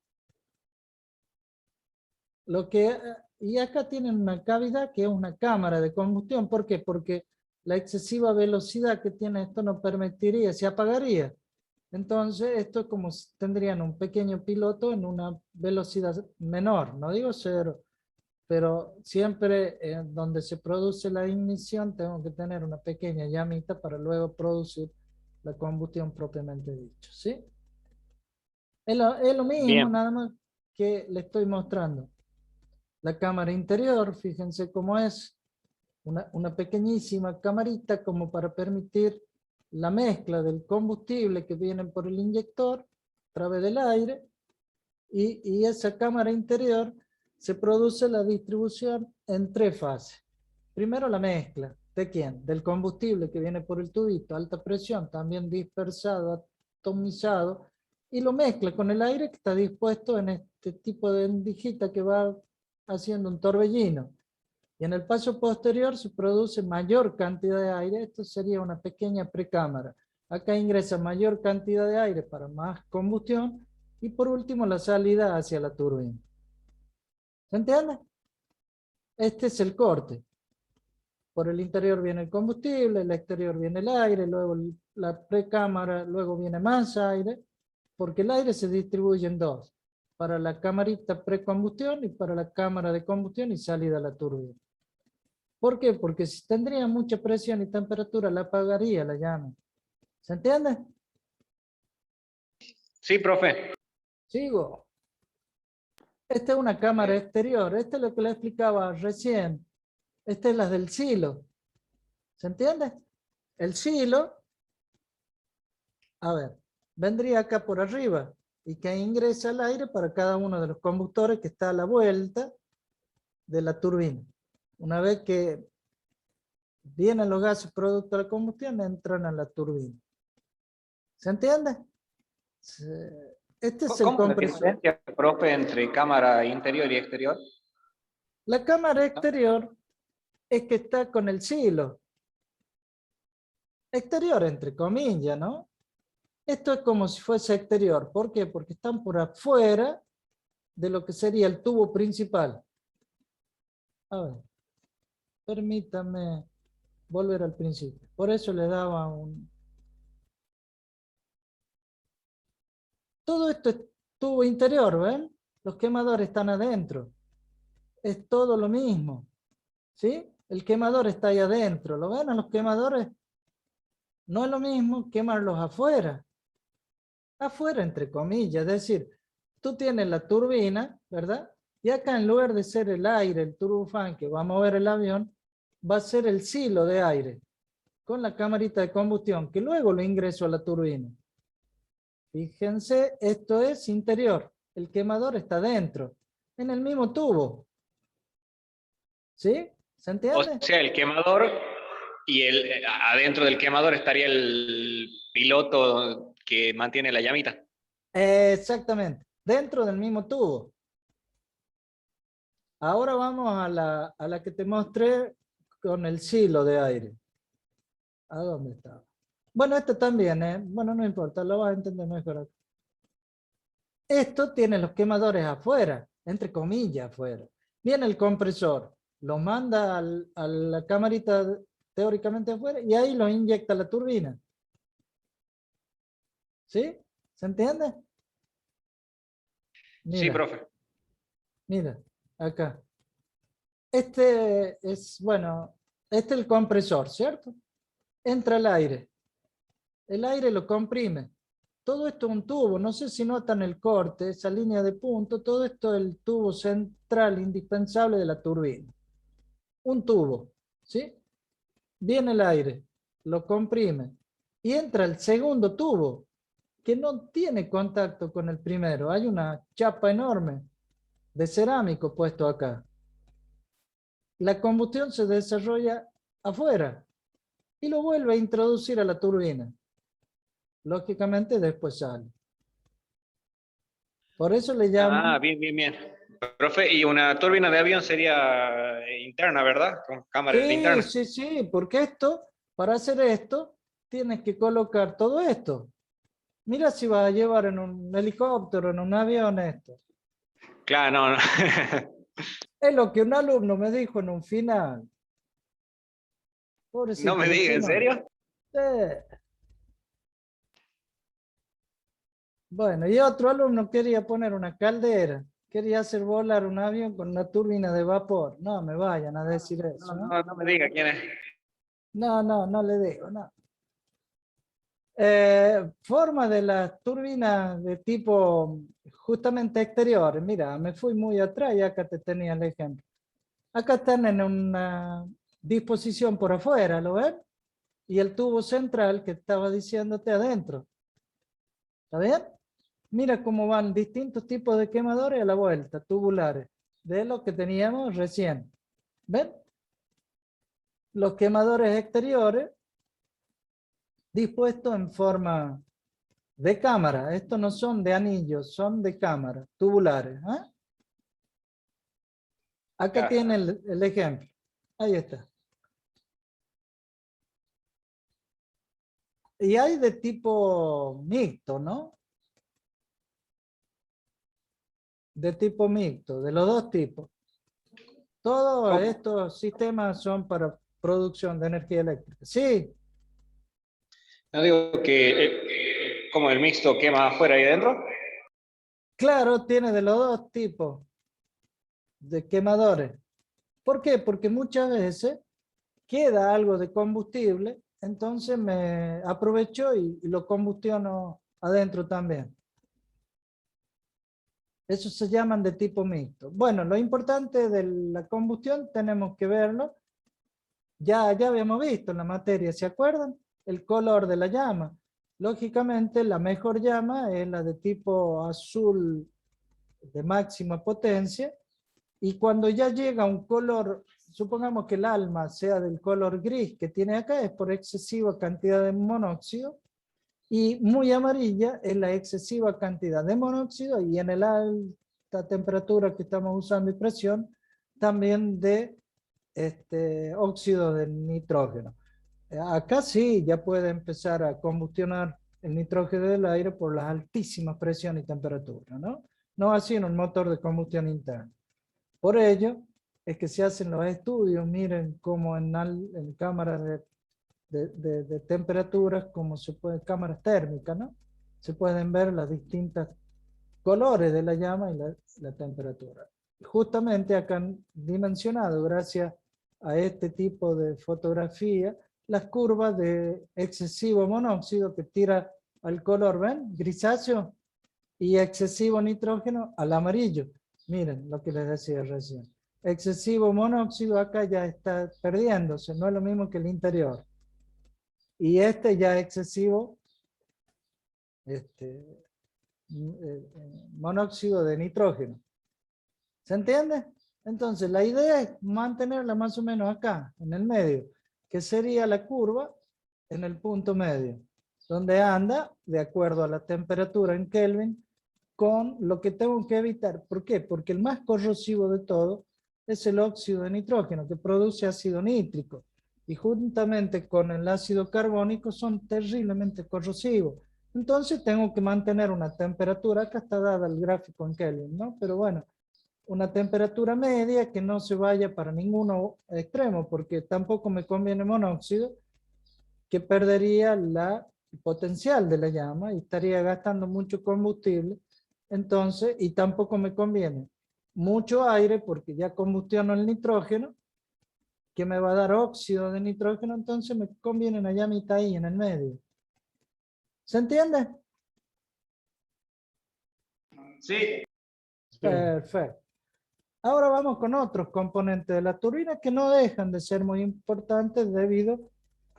A: Y acá tienen una cavidad que es una cámara de combustión. ¿Por qué? Porque la excesiva velocidad que tiene esto no permitiría, se apagaría. Entonces esto es como si tendrían un pequeño piloto en una velocidad menor, no digo cero, pero siempre donde se produce la ignición tengo que tener una pequeña llamita para luego producir la combustión propiamente dicho, ¿sí? Es lo mismo,
C: Bien.
A: nada más que le estoy mostrando. La cámara interior, fíjense cómo es, una pequeñísima camarita como para permitir la mezcla del combustible que viene por el inyector a través del aire, y esa cámara interior se produce la distribución en 3 fases. Primero la mezcla, ¿de quién? Del combustible que viene por el tubito, alta presión, también dispersado, atomizado, y lo mezcla con el aire que está dispuesto en este tipo de endijita que va haciendo un torbellino. Y en el paso posterior se produce mayor cantidad de aire. Esto sería una pequeña precámara. Acá ingresa mayor cantidad de aire para más combustión. Y por último la salida hacia la turbina. ¿Se entiende? Este es el corte. Por el interior viene el combustible, el exterior viene el aire, luego la precámara, luego viene más aire, porque el aire se distribuye en 2. Para la camarita precombustión y para la cámara de combustión y salida a la turbina. ¿Por qué? Porque si tendría mucha presión y temperatura, la apagaría la llama. ¿Se entiende?
C: Sí, profe.
A: Sigo. Esta es una cámara exterior. Esta es lo que le explicaba recién. Esta es la del silo. ¿Se entiende? El silo, a ver, vendría acá por arriba y que ingresa el aire para cada uno de los combustores que está a la vuelta de la turbina. Una vez que vienen los gases producto de la combustión, entran a la turbina. ¿Se entiende? Este es el
C: ¿Cómo es la
A: compresor.
C: diferencia, profe, entre cámara interior y exterior?
A: La cámara exterior es que está con el silo. Exterior, entre comillas, ¿no? Esto es como si fuese exterior. ¿Por qué? Porque están por afuera de lo que sería el tubo principal. A ver, permítame volver al principio. Por eso le daba un... Todo esto es tubo interior, ¿ven? Los quemadores están adentro. Es todo lo mismo. ¿Sí? El quemador está ahí adentro. ¿Lo ven? A los quemadores no es lo mismo quemarlos afuera. Afuera, entre comillas. Es decir, tú tienes la turbina, ¿verdad? Y acá en lugar de ser el aire, el turbofán que va a mover el avión, va a ser el silo de aire con la camarita de combustión que luego lo ingreso a la turbina. Fíjense, esto es interior. El quemador está dentro, en el mismo tubo. ¿Sí? ¿Se entiende?
C: O sea, el quemador y adentro del quemador estaría el piloto que mantiene la llamita.
A: Exactamente, dentro del mismo tubo. Ahora vamos a la que te mostré con el silo de aire. ¿A dónde está? Bueno, esto también, bueno, no importa, lo vas a entender mejor acá. Esto tiene los quemadores afuera, entre comillas afuera. Viene el compresor, lo manda a la camarita teóricamente afuera y ahí lo inyecta la turbina. ¿Sí? ¿Se entiende?
C: Sí,
A: Mira,
C: profe.
A: mira, acá. Este es, bueno, este es el compresor, ¿cierto? Entra el aire lo comprime. Todo esto es un tubo, no sé si notan el corte, esa línea de punto, todo esto es el tubo central indispensable de la turbina. Un tubo, ¿sí? Viene el aire, lo comprime y entra el segundo tubo que no tiene contacto con el primero. Hay una chapa enorme de cerámico puesto acá. La combustión se desarrolla afuera y lo vuelve a introducir a la turbina. Lógicamente después sale. Por eso le
C: Ah,
A: llaman...
C: bien, bien, bien. Profe, y una turbina de avión sería interna, ¿verdad? Con cámara
A: Sí,
C: interna.
A: sí, sí, porque esto, para hacer esto, tienes que colocar todo esto. Mira si vas a llevar en un helicóptero, en un avión esto.
C: Claro, no, no.
A: Es lo que un alumno me dijo en un final.
C: No
A: Pobrecito,
C: me
A: lo
C: diga, ¿en
A: tiene.
C: serio?
A: Bueno, y otro alumno quería poner una caldera. Quería hacer volar un avión con una turbina de vapor. No me vayan a decir eso,
C: No,
A: ¿no?
C: no, no me diga quién es.
A: No, no, no le digo, no. Forma de las turbinas de tipo justamente exterior. Mira, me fui muy atrás y acá te tenía el ejemplo. Acá están en una disposición por afuera, ¿lo ven? Y el tubo central que estaba diciéndote adentro. ¿Está bien? Mira cómo van distintos tipos de quemadores a la vuelta, tubulares, de lo que teníamos recién. ¿Ven? Los quemadores exteriores dispuestos en forma de cámara. Estos no son de anillos, son de cámara, tubulares. ¿Ah? Acá
C: Ya.
A: tiene el ejemplo. Ahí está. Y hay de tipo mixto, ¿no? De tipo mixto, de los dos tipos. Todos
C: ¿Cómo?
A: estos sistemas son para producción de energía eléctrica. Sí,
C: No digo que como el mixto quema afuera y adentro.
A: claro, tiene de los dos tipos de quemadores. ¿Por qué? Porque muchas veces queda algo de combustible, entonces me aprovecho y lo combustiono adentro también. Eso se llaman de tipo mixto. Bueno, lo importante de la combustión tenemos que verlo. Ya habíamos visto en la materia, ¿se acuerdan? El color de la llama. Lógicamente, la mejor llama es la de tipo azul de máxima potencia. Y cuando ya llega a un color, supongamos que el alma sea del color gris que tiene acá, es por excesiva cantidad de monóxido. Y muy amarilla es la excesiva cantidad de monóxido y en el alta temperatura que estamos usando y presión, también de óxido de nitrógeno. Acá sí, ya puede empezar a combustionar el nitrógeno del aire por las altísimas presiones y temperaturas, ¿no? No así en un motor de combustión interna. Por ello, es que se hacen los estudios, miren cómo en cámaras de temperaturas, como se puede, cámaras térmicas, ¿no? Se pueden ver las distintas colores de la llama y la temperatura. Justamente acá han dimensionado, gracias a este tipo de fotografía, las curvas de excesivo monóxido que tira al color, ¿ven? Grisáceo, y excesivo nitrógeno al amarillo. Miren lo que les decía recién. Excesivo monóxido acá ya está perdiéndose, no es lo mismo que el interior. Y este ya excesivo monóxido de nitrógeno. ¿Se entiende? Entonces, la idea es mantenerla más o menos acá, en el medio, que sería la curva en el punto medio, donde anda, de acuerdo a la temperatura en Kelvin, con lo que tengo que evitar. ¿Por qué? Porque el más corrosivo de todo es el óxido de nitrógeno, que produce ácido nítrico. Y juntamente con el ácido carbónico son terriblemente corrosivos. Entonces tengo que mantener una temperatura, acá está dada el gráfico en Kelvin, ¿no? Pero bueno, una temperatura media que no se vaya para ningún extremo, porque tampoco me conviene monóxido, que perdería el potencial de la llama y estaría gastando mucho combustible. Entonces, y tampoco me conviene mucho aire, porque ya combustiono el nitrógeno, que me va a dar óxido de nitrógeno, entonces me conviene una llamita ahí en el medio. ¿Se entiende?
C: Sí.
A: Perfecto. Ahora vamos con otros componentes de la turbina que no dejan de ser muy importantes debido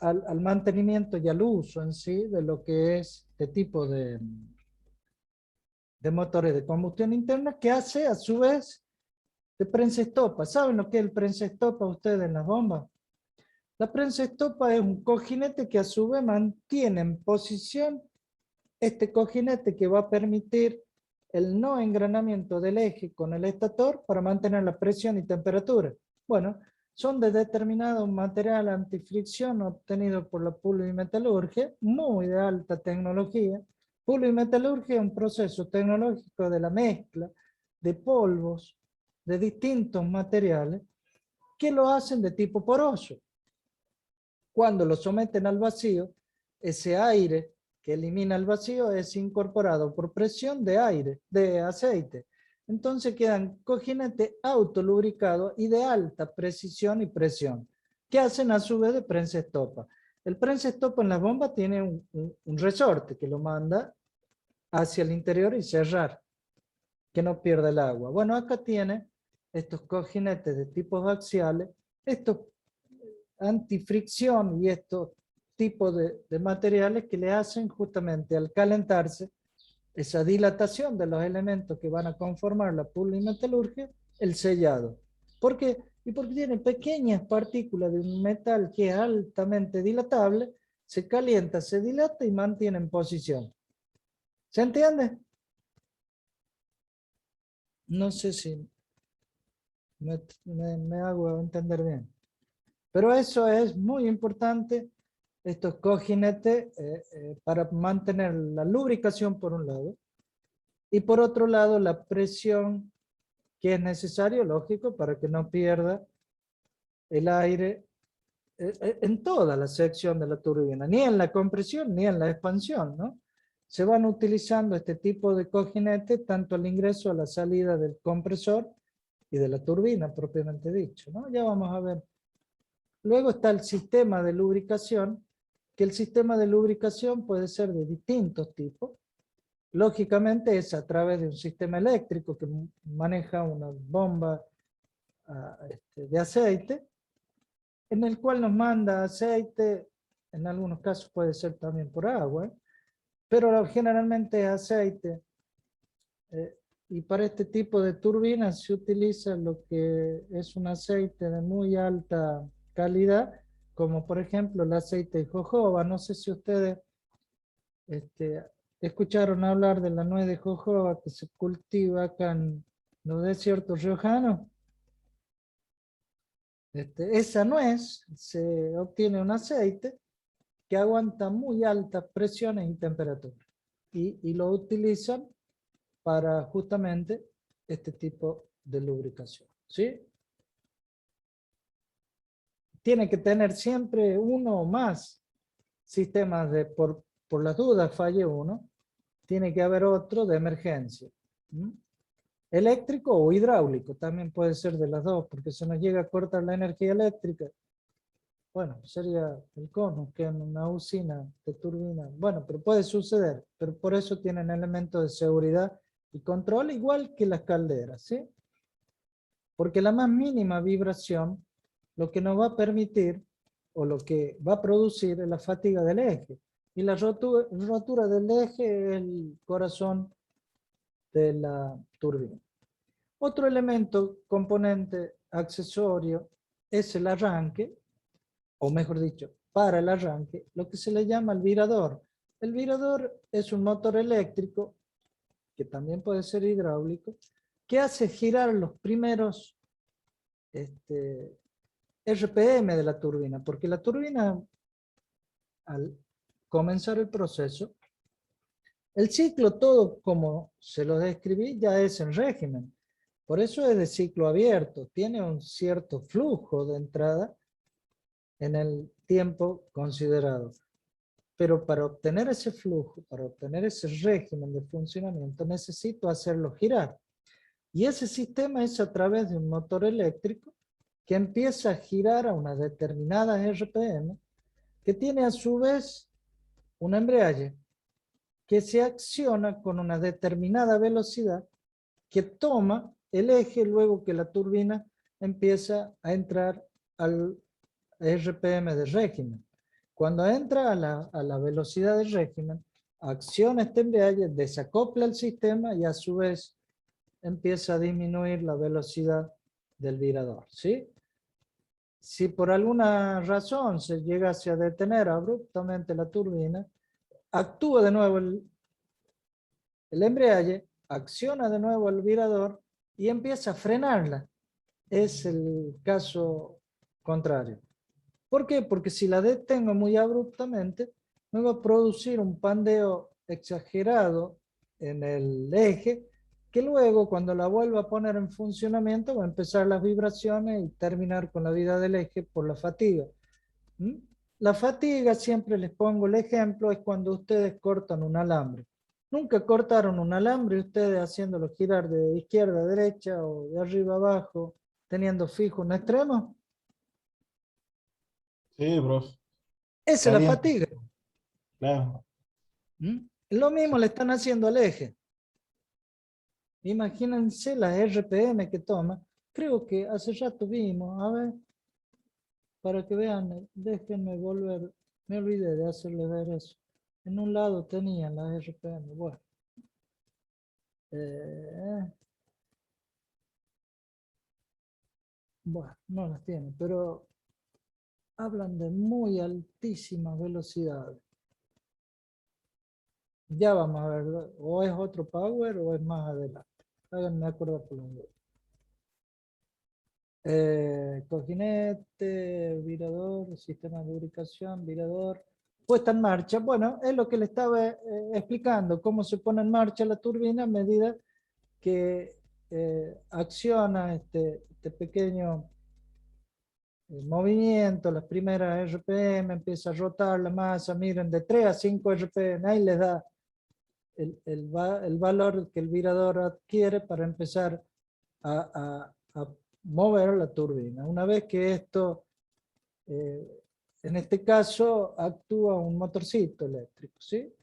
A: al mantenimiento y al uso en sí de lo que es este tipo de motores de combustión interna, que hace a su vez de prensa estopa. ¿Saben lo que es el prensa estopa ustedes en las bombas? La prensa estopa es un cojinete que a su vez mantiene en posición este cojinete, que va a permitir el no engranamiento del eje con el estator para mantener la presión y temperatura. Bueno, son de determinado material antifricción obtenido por la pulimetalurgia, muy de alta tecnología. Pulimetalurgia es un proceso tecnológico de la mezcla de polvos de distintos materiales que lo hacen de tipo poroso. Cuando lo someten al vacío, ese aire que elimina el vacío es incorporado por presión de aire, de aceite. Entonces quedan cojinetes autolubricados y de alta precisión y presión, que hacen a su vez de prensa estopa. El prensa estopa en la bomba tiene un resorte que lo manda hacia el interior y cerrar, que no pierda el agua. Bueno, acá tiene estos cojinetes de tipos axiales, estos antifricción y estos tipos de materiales que le hacen justamente al calentarse esa dilatación de los elementos que van a conformar la pulimetalurgia, el sellado. ¿Por qué? Y porque tiene pequeñas partículas de un metal que es altamente dilatable, se calienta, se dilata y mantiene en posición. ¿Se entiende? No sé si me hago entender bien. Pero eso es muy importante, estos cojinetes, para mantener la lubricación por un lado, y por otro lado la presión que es necesario, lógico, para que no pierda el aire en toda la sección de la turbina, ni en la compresión ni en la expansión, ¿no? Se van utilizando este tipo de cojinetes tanto al ingreso a la salida del compresor y de la turbina propiamente dicho, ¿no? Ya vamos a ver. Luego está el sistema de lubricación, que el sistema de lubricación puede ser de distintos tipos. Lógicamente es a través de un sistema eléctrico que maneja una bomba de aceite, en el cual nos manda aceite, en algunos casos puede ser también por agua, pero generalmente es aceite. Y para este tipo de turbinas se utiliza lo que es un aceite de muy alta calidad, como por ejemplo el aceite de jojoba. No sé si ustedes escucharon hablar de la nuez de jojoba que se cultiva acá en los desiertos riojanos. Esa nuez se obtiene un aceite que aguanta muy altas presiones y temperaturas. Y lo utilizan para justamente este tipo de lubricación, ¿sí? Tiene que tener siempre uno o más sistemas por las dudas falle uno, tiene que haber otro de emergencia. Eléctrico o hidráulico, también puede ser de las dos, porque se nos llega a cortar la energía eléctrica. Bueno, sería el cono, que en una usina de turbina. Bueno, pero puede suceder, pero por eso tienen elementos de seguridad y control, igual que las calderas, ¿sí? Porque la más mínima vibración lo que nos va a permitir o lo que va a producir es la fatiga del eje. Y la rotura del eje es el corazón de la turbina. Otro elemento, componente accesorio, es el arranque, o mejor dicho, para el arranque, lo que se le llama el virador. El virador es un motor eléctrico que también puede ser hidráulico, que hace girar los primeros RPM de la turbina, porque la turbina, al comenzar el proceso, el ciclo todo como se lo describí ya es en régimen. Por eso es de ciclo abierto, tiene un cierto flujo de entrada en el tiempo considerado. Pero para obtener ese flujo, para obtener ese régimen de funcionamiento, necesito hacerlo girar. Y ese sistema es a través de un motor eléctrico que empieza a girar a una determinada RPM, que tiene a su vez un embrague que se acciona con una determinada velocidad que toma el eje luego que la turbina empieza a entrar al RPM de régimen. Cuando entra a la velocidad de régimen, acciona este embrague, desacopla el sistema y a su vez empieza a disminuir la velocidad del virador, ¿sí? Si por alguna razón se llegase a detener abruptamente la turbina, actúa de nuevo el embrague, acciona de nuevo el virador y empieza a frenarla. Es el caso contrario. ¿Por qué? Porque si la detengo muy abruptamente, me va a producir un pandeo exagerado en el eje, que luego cuando la vuelva a poner en funcionamiento va a empezar las vibraciones y terminar con la vida del eje por la fatiga. ¿Mm? La fatiga, siempre les pongo el ejemplo, es cuando ustedes cortan un alambre. ¿Nunca cortaron un alambre ustedes haciéndolo girar de izquierda a derecha o de arriba a abajo, teniendo fijo un extremo?
B: Sí, profe.
A: Esa es la
B: Caliente,
A: fatiga.
B: claro.
A: ¿Mm? Lo mismo le están haciendo al eje. Imagínense la RPM que toma. Creo que hace rato vimos, a ver, para que vean, déjenme volver. Me olvidé de hacerle ver eso. En un lado tenían la RPM. Bueno. Bueno, no las tiene, pero hablan de muy altísimas velocidades. Ya vamos a ver, o es otro power o es más adelante. Háganme acordar por los dos. Cojinete, virador, sistema de lubricación, virador, puesta en marcha. Bueno, es lo que le estaba explicando, cómo se pone en marcha la turbina a medida que acciona este pequeño movimiento, las primeras RPM, empieza a rotar la masa, miren, de 3 a 5 RPM, ahí les da el valor que el virador adquiere para empezar a mover la turbina. Una vez que esto, en este caso, actúa un motorcito eléctrico, ¿sí?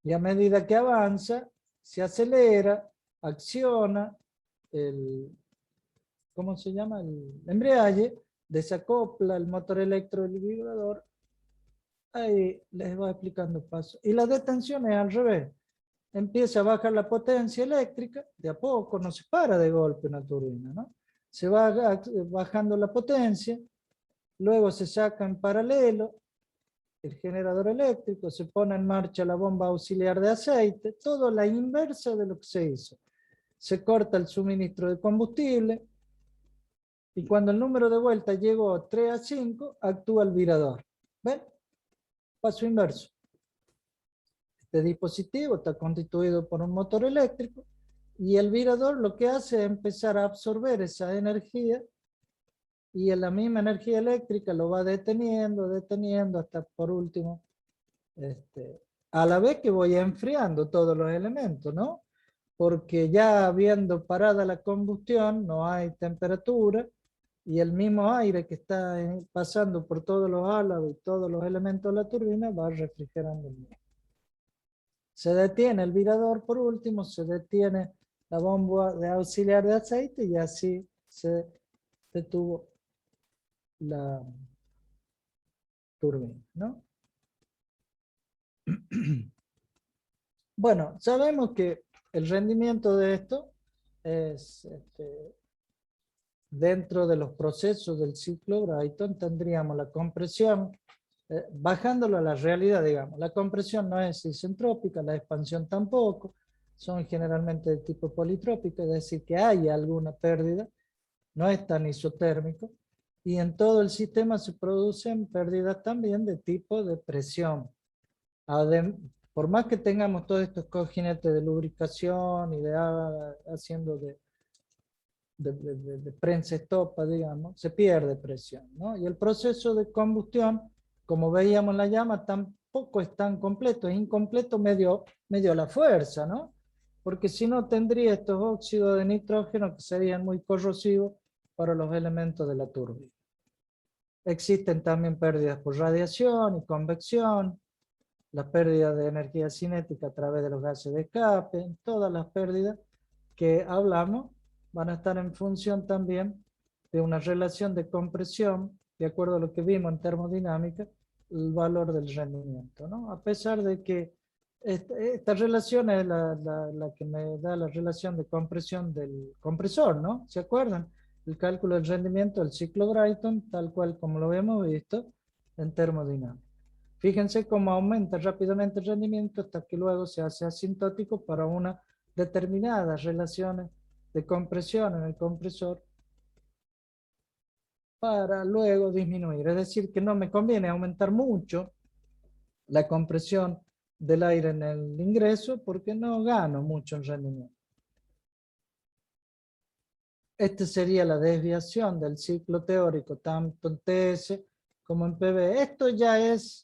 A: Y a medida que avanza, se acelera, acciona ¿cómo se llama? El embrague, desacopla el motor eléctrico del vibrador. Ahí les voy explicando paso. Y la detención es al revés. Empieza a bajar la potencia eléctrica, de a poco, no se para de golpe una turbina, ¿no? Se va bajando la potencia, luego se saca en paralelo el generador eléctrico, se pone en marcha la bomba auxiliar de aceite, todo la inversa de lo que se hizo. Se corta el suministro de combustible, y cuando el número de vueltas llegó 3 a 5, actúa el virador. ¿Ven? Paso inverso. Este dispositivo está constituido por un motor eléctrico y el virador lo que hace es empezar a absorber esa energía y en la misma energía eléctrica lo va deteniendo, deteniendo hasta por último, a la vez que voy enfriando todos los elementos, ¿no? Porque ya habiendo parada la combustión no hay temperatura y el mismo aire que está pasando por todos los álabos y todos los elementos de la turbina va refrigerando el mismo. Se detiene el virador por último, se detiene la bomba de auxiliar de aceite y así se detuvo la turbina, ¿no? Bueno, sabemos que el rendimiento de esto es dentro de los procesos del ciclo Brayton tendríamos la compresión, bajándolo a la realidad, digamos, la compresión no es isentrópica, la expansión tampoco, son generalmente de tipo politrópico, es decir, que hay alguna pérdida, no es tan isotérmico, y en todo el sistema se producen pérdidas también de tipo de presión. Por más que tengamos todos estos cojinetes de lubricación y haciendo de prensa estopa, digamos, se pierde presión, ¿no? Y el proceso de combustión, como veíamos en la llama, tampoco es tan completo, es incompleto medio a la fuerza, ¿no? Porque si no tendría estos óxidos de nitrógeno que serían muy corrosivos para los elementos de la turbina. Existen también pérdidas por radiación y convección, la pérdida de energía cinética a través de los gases de escape, todas las pérdidas que hablamos van a estar en función también de una relación de compresión, de acuerdo a lo que vimos en termodinámica, el valor del rendimiento, ¿no? A pesar de que esta relación es la que me da la relación de compresión del compresor, ¿no? ¿Se acuerdan? El cálculo del rendimiento del ciclo Brayton, tal cual como lo hemos visto en termodinámica. Fíjense cómo aumenta rápidamente el rendimiento hasta que luego se hace asintótico para una determinada relación de compresión en el compresor para luego disminuir. Es decir, que no me conviene aumentar mucho la compresión del aire en el ingreso porque no gano mucho en rendimiento. Esta sería la desviación del ciclo teórico tanto en TS como en PV. Esto ya es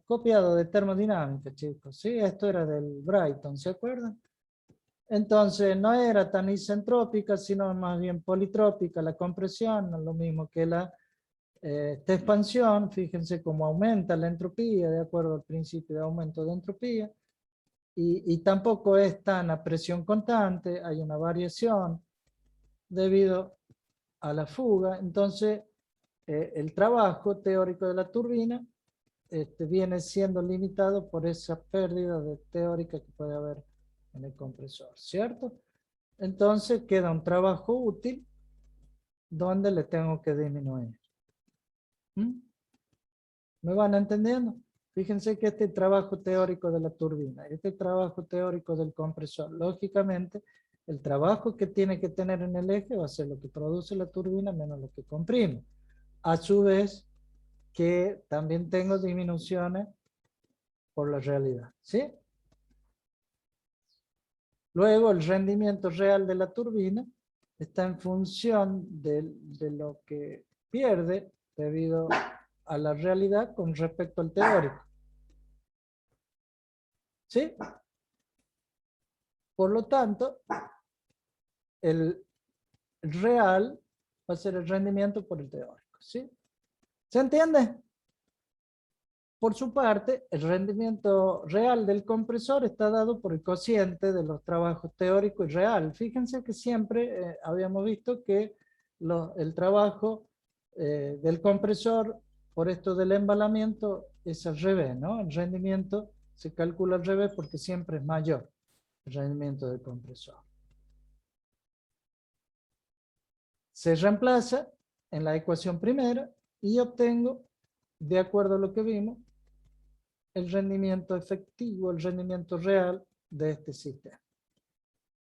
A: copiado de termodinámica, chicos, ¿sí? Esto era del Brayton, ¿se acuerdan? Entonces no era tan isentrópica, sino más bien politrópica la compresión, no es lo mismo que esta expansión. Fíjense cómo aumenta la entropía de acuerdo al principio de aumento de entropía, y tampoco es tan a presión constante, hay una variación debido a la fuga. Entonces el trabajo teórico de la turbina viene siendo limitado por esa pérdida teórica que puede haber en el compresor, ¿cierto? Entonces queda un trabajo útil donde le tengo que disminuir. ¿Me van entendiendo? Fíjense que este trabajo teórico de la turbina, este trabajo teórico del compresor, lógicamente el trabajo que tiene que tener en el eje va a ser lo que produce la turbina menos lo que comprime. A su vez, que también tengo disminuciones por la realidad, ¿sí? Luego el rendimiento real de la turbina está en función de lo que pierde debido a la realidad con respecto al teórico, ¿sí? Por lo tanto, el real va a ser el rendimiento por el teórico, ¿sí? ¿Se entiende? Por su parte, el rendimiento real del compresor está dado por el cociente de los trabajos teórico y real. Fíjense que siempre habíamos visto que el trabajo del compresor, por esto del embalamiento, es al revés, ¿no? El rendimiento se calcula al revés porque siempre es mayor el rendimiento del compresor. Se reemplaza en la ecuación primera y obtengo, de acuerdo a lo que vimos, el rendimiento efectivo, el rendimiento real de este sistema,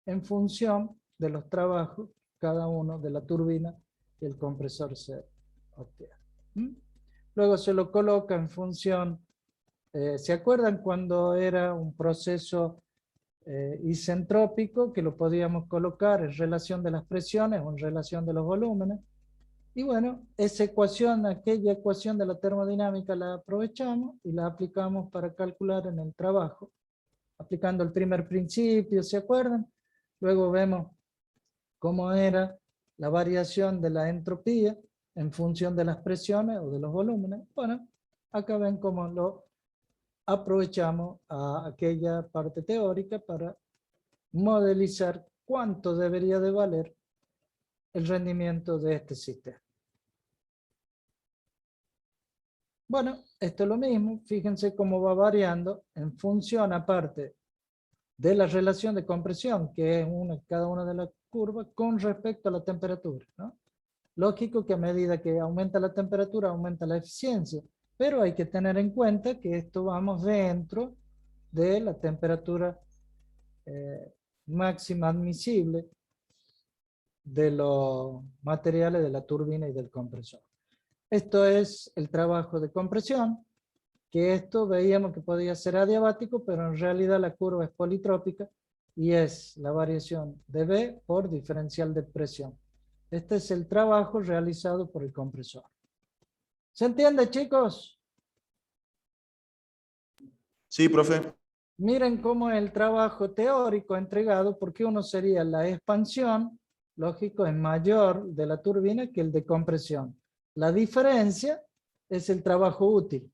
A: en función de los trabajos, cada uno de la turbina y el compresor se obtiene. Luego se lo coloca en función, ¿se acuerdan cuando era un proceso isentrópico que lo podíamos colocar en relación de las presiones o en relación de los volúmenes? Y bueno, esa ecuación, aquella ecuación de la termodinámica la aprovechamos y la aplicamos para calcular en el trabajo, aplicando el primer principio, ¿se acuerdan? Luego vemos cómo era la variación de la entropía en función de las presiones o de los volúmenes. Bueno, acá ven cómo lo aprovechamos a aquella parte teórica para modelizar cuánto debería de valer el rendimiento de este sistema. Bueno, esto es lo mismo, fíjense cómo va variando en función, aparte de la relación de compresión, que es cada una de las curvas, con respecto a la temperatura, ¿no? Lógico que a medida que aumenta la temperatura, aumenta la eficiencia, pero hay que tener en cuenta que esto vamos dentro de la temperatura máxima admisible de los materiales de la turbina y del compresor. Esto es el trabajo de compresión, que esto veíamos que podía ser adiabático, pero en realidad la curva es politrópica y es la variación de B por diferencial de presión. Este es el trabajo realizado por el compresor. ¿Se entiende, chicos?
E: Sí, profe.
A: Miren cómo el trabajo teórico entregado, porque uno sería la expansión, lógico, es mayor de la turbina que el de compresión. La diferencia es el trabajo útil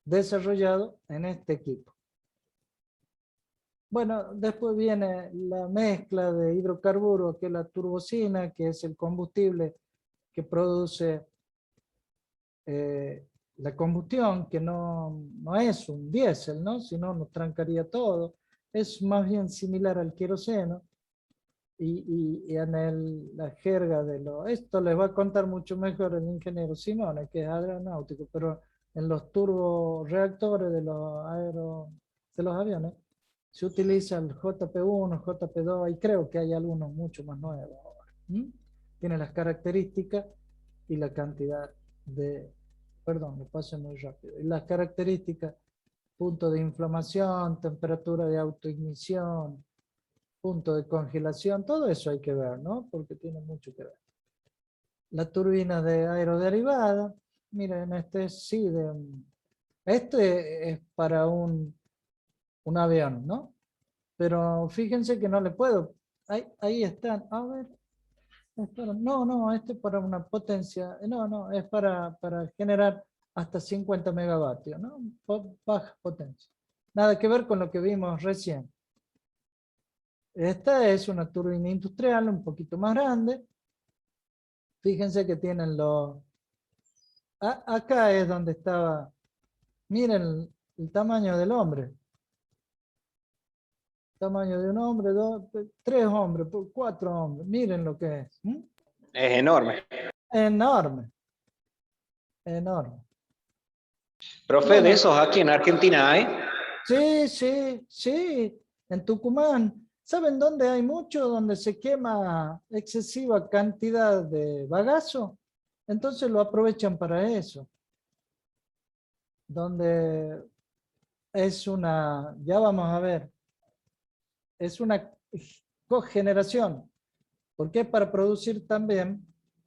A: desarrollado en este equipo. Bueno, después viene la mezcla de hidrocarburos, que es la turbocina, que es el combustible que produce la combustión, que no es un diésel, ¿no? Si no, nos trancaría todo. Es más bien similar al queroseno. Y en la jerga de esto les va a contar mucho mejor el ingeniero Simone, que es aeronáutico, pero en los turboreactores de los aviones se utiliza el JP1, JP2 y creo que hay algunos mucho más nuevos ahora. Tiene las características y la cantidad de, perdón, me paso muy rápido, y las características, punto de inflamación, temperatura de autoignición, punto de congelación, todo eso hay que ver, ¿no? Porque tiene mucho que ver. La turbina de aeroderivada, miren, este es para un avión, ¿no? Pero fíjense que no le puedo, ahí están, a ver, no, este es para una potencia, no, es para generar hasta 50 megavatios, ¿no? Baja potencia. Nada que ver con lo que vimos recién. Esta es una turbina industrial un poquito más grande. Fíjense que tienen acá es donde estaba, miren el tamaño del hombre. Tamaño de un hombre, tres hombres, cuatro hombres. Miren lo que es.
C: Es enorme.
A: Enorme. Enorme.
C: Profe,
A: Bueno,
C: de esos aquí en Argentina hay.
A: Sí. En Tucumán. ¿Saben dónde hay mucho? Donde se quema excesiva cantidad de bagazo. Entonces lo aprovechan para eso. Donde es ya vamos a ver, es una cogeneración. Porque es para producir también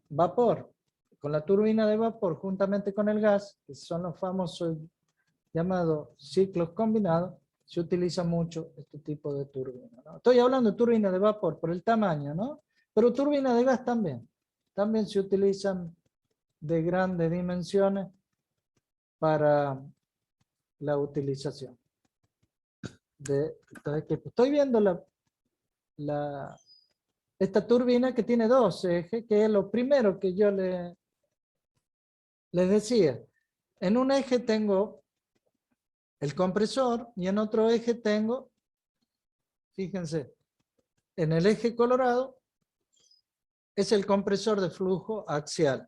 A: vapor. Con la turbina de vapor juntamente con el gas, que son los famosos llamados ciclos combinados, se utiliza mucho este tipo de turbina, ¿no? Estoy hablando de turbina de vapor por el tamaño, ¿no? Pero turbina de gas también. También se utilizan de grandes dimensiones para la utilización de estos equipos. Estoy viendo esta turbina que tiene dos ejes, que es lo primero que yo les decía. En un eje tengo el compresor y en otro eje tengo, fíjense, en el eje colorado es el compresor de flujo axial.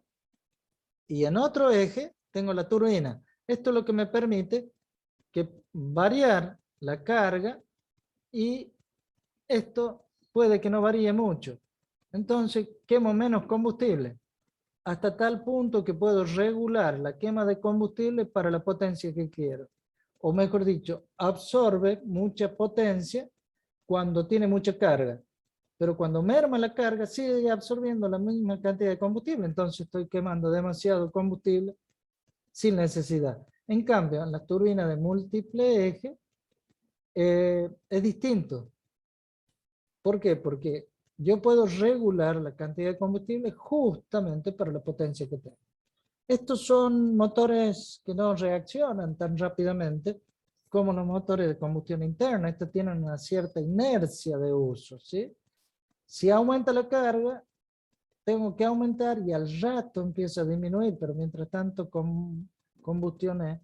A: Y en otro eje tengo la turbina. Esto es lo que me permite variar la carga y esto puede que no varíe mucho. Entonces quemo menos combustible hasta tal punto que puedo regular la quema de combustible para la potencia que quiero. O mejor dicho, absorbe mucha potencia cuando tiene mucha carga. Pero cuando merma la carga, sigue absorbiendo la misma cantidad de combustible. Entonces estoy quemando demasiado combustible sin necesidad. En cambio, en las turbinas de múltiple eje, es distinto. ¿Por qué? Porque yo puedo regular la cantidad de combustible justamente para la potencia que tengo. Estos son motores que no reaccionan tan rápidamente como los motores de combustión interna. Estos tienen una cierta inercia de uso, ¿sí? Si aumenta la carga, tengo que aumentar y al rato empieza a disminuir, pero mientras tanto combustioné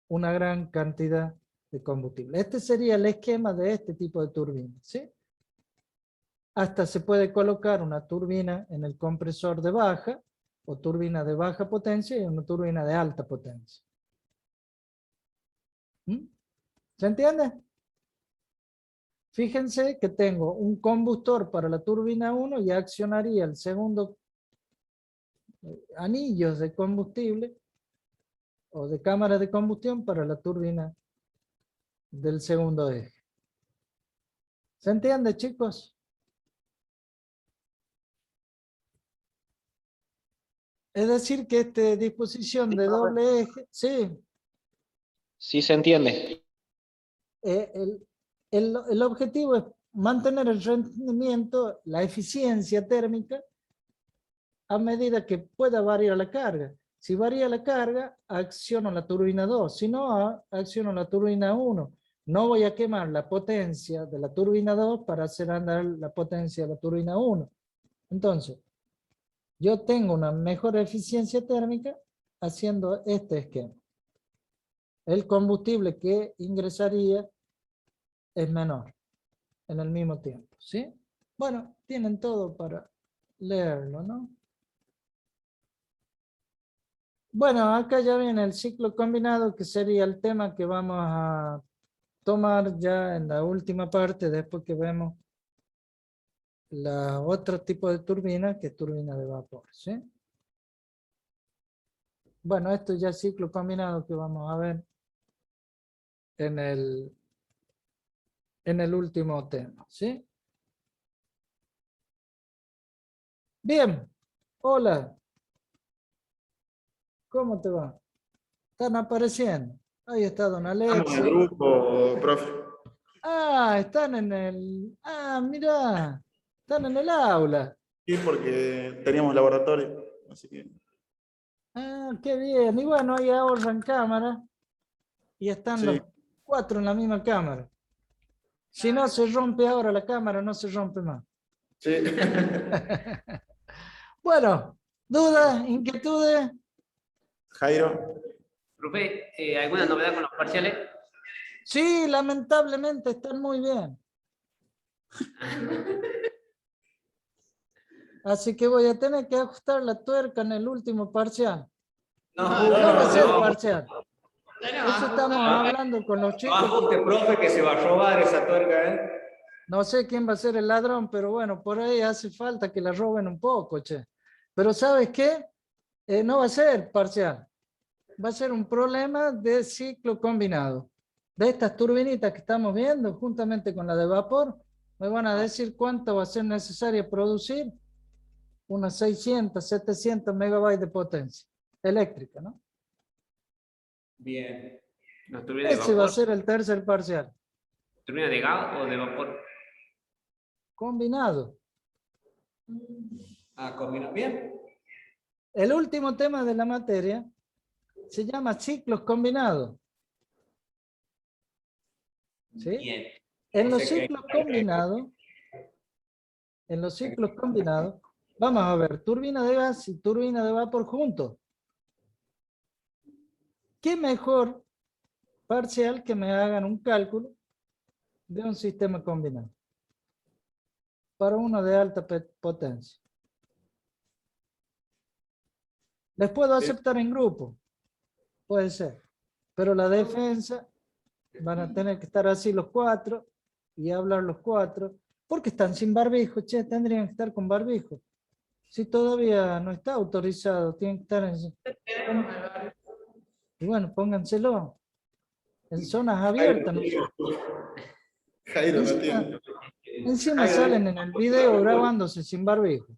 A: una gran cantidad de combustible. Este sería el esquema de este tipo de turbina, ¿sí? Hasta se puede colocar una turbina en el compresor de baja o turbina de baja potencia y una turbina de alta potencia. ¿Se entiende? Fíjense que tengo un combustor para la turbina 1 y accionaría el segundo anillos de combustible o de cámara de combustión para la turbina del segundo eje. ¿Se entiende, chicos? Es decir, que esta disposición de doble eje, sí,
C: Sí se entiende.
A: el objetivo es mantener el rendimiento, la eficiencia térmica, a medida que pueda variar la carga. Si varía la carga, acciono la turbina 2, si no, acciono la turbina 1. No voy a quemar la potencia de la turbina 2 para hacer andar la potencia de la turbina 1. Entonces, yo tengo una mejor eficiencia térmica haciendo este esquema. El combustible que ingresaría es menor en el mismo tiempo, ¿sí? Bueno, tienen todo para leerlo, ¿no? Bueno, acá ya viene el ciclo combinado, que sería el tema que vamos a tomar ya en la última parte, después que vemos la otro tipo de turbina, que es turbina de vapor, ¿sí? Bueno, esto ya es ciclo combinado que vamos a ver en el último tema, ¿sí? Bien, hola, ¿cómo te va? Están apareciendo. Ahí está don
E: Estamos en el
A: Alexis.
E: grupo, profe.
A: Ah, están en el... Ah, mira, están en el aula.
E: Sí, porque teníamos laboratorio, así que...
A: Ah, qué bien. Y bueno, ahí ahorran cámara y están
E: Sí.
A: los 4 en la misma cámara. Si no se rompe ahora la cámara, no se rompe más.
E: Sí.
A: Bueno, ¿dudas, inquietudes?
E: Jairo.
F: Profe, ¿alguna novedad con los parciales?
A: Sí, lamentablemente están muy bien. Así que voy a tener que ajustar la tuerca en el último parcial. No va a ser parcial. Eso estamos hablando con los
G: No
A: chicos.
G: ajuste, profe, que se va a robar esa tuerca, ¿eh?
A: No sé quién va a ser el ladrón, pero bueno, por ahí hace falta que la roben un poco, che. Pero ¿sabes qué? No va a ser parcial. Va a ser un problema de ciclo combinado. De estas turbinitas que estamos viendo, juntamente con la de vapor, me van a decir cuánto va a ser necesario producir unas 600, 700 megabytes de potencia eléctrica, ¿no?
G: Bien.
F: ¿Las turbinas de
A: Ese va a
F: vapor?
A: ser el tercer parcial.
F: ¿Turbina de gas o de vapor?
A: Combinado.
G: Ah, combina bien.
A: El último tema de la materia se llama ciclos combinados. ¿Sí?
G: Bien.
A: En
G: O
A: los
G: sea que-
A: ciclos combinados, vamos a ver turbina de gas y turbina de vapor juntos. ¿Qué mejor parcial que me hagan un cálculo de un sistema combinado para uno de alta potencia? Les puedo aceptar en grupo, puede ser, pero la defensa van a tener que estar así los 4 y hablar los 4, porque están sin barbijo, che, tendrían que estar con barbijo. Si todavía no está autorizado, tienen que estar en... Y bueno, pónganselo en zonas abiertas, ¿no?
E: Jairo no tiene.
A: Encima salen en el video grabándose sin barbijo.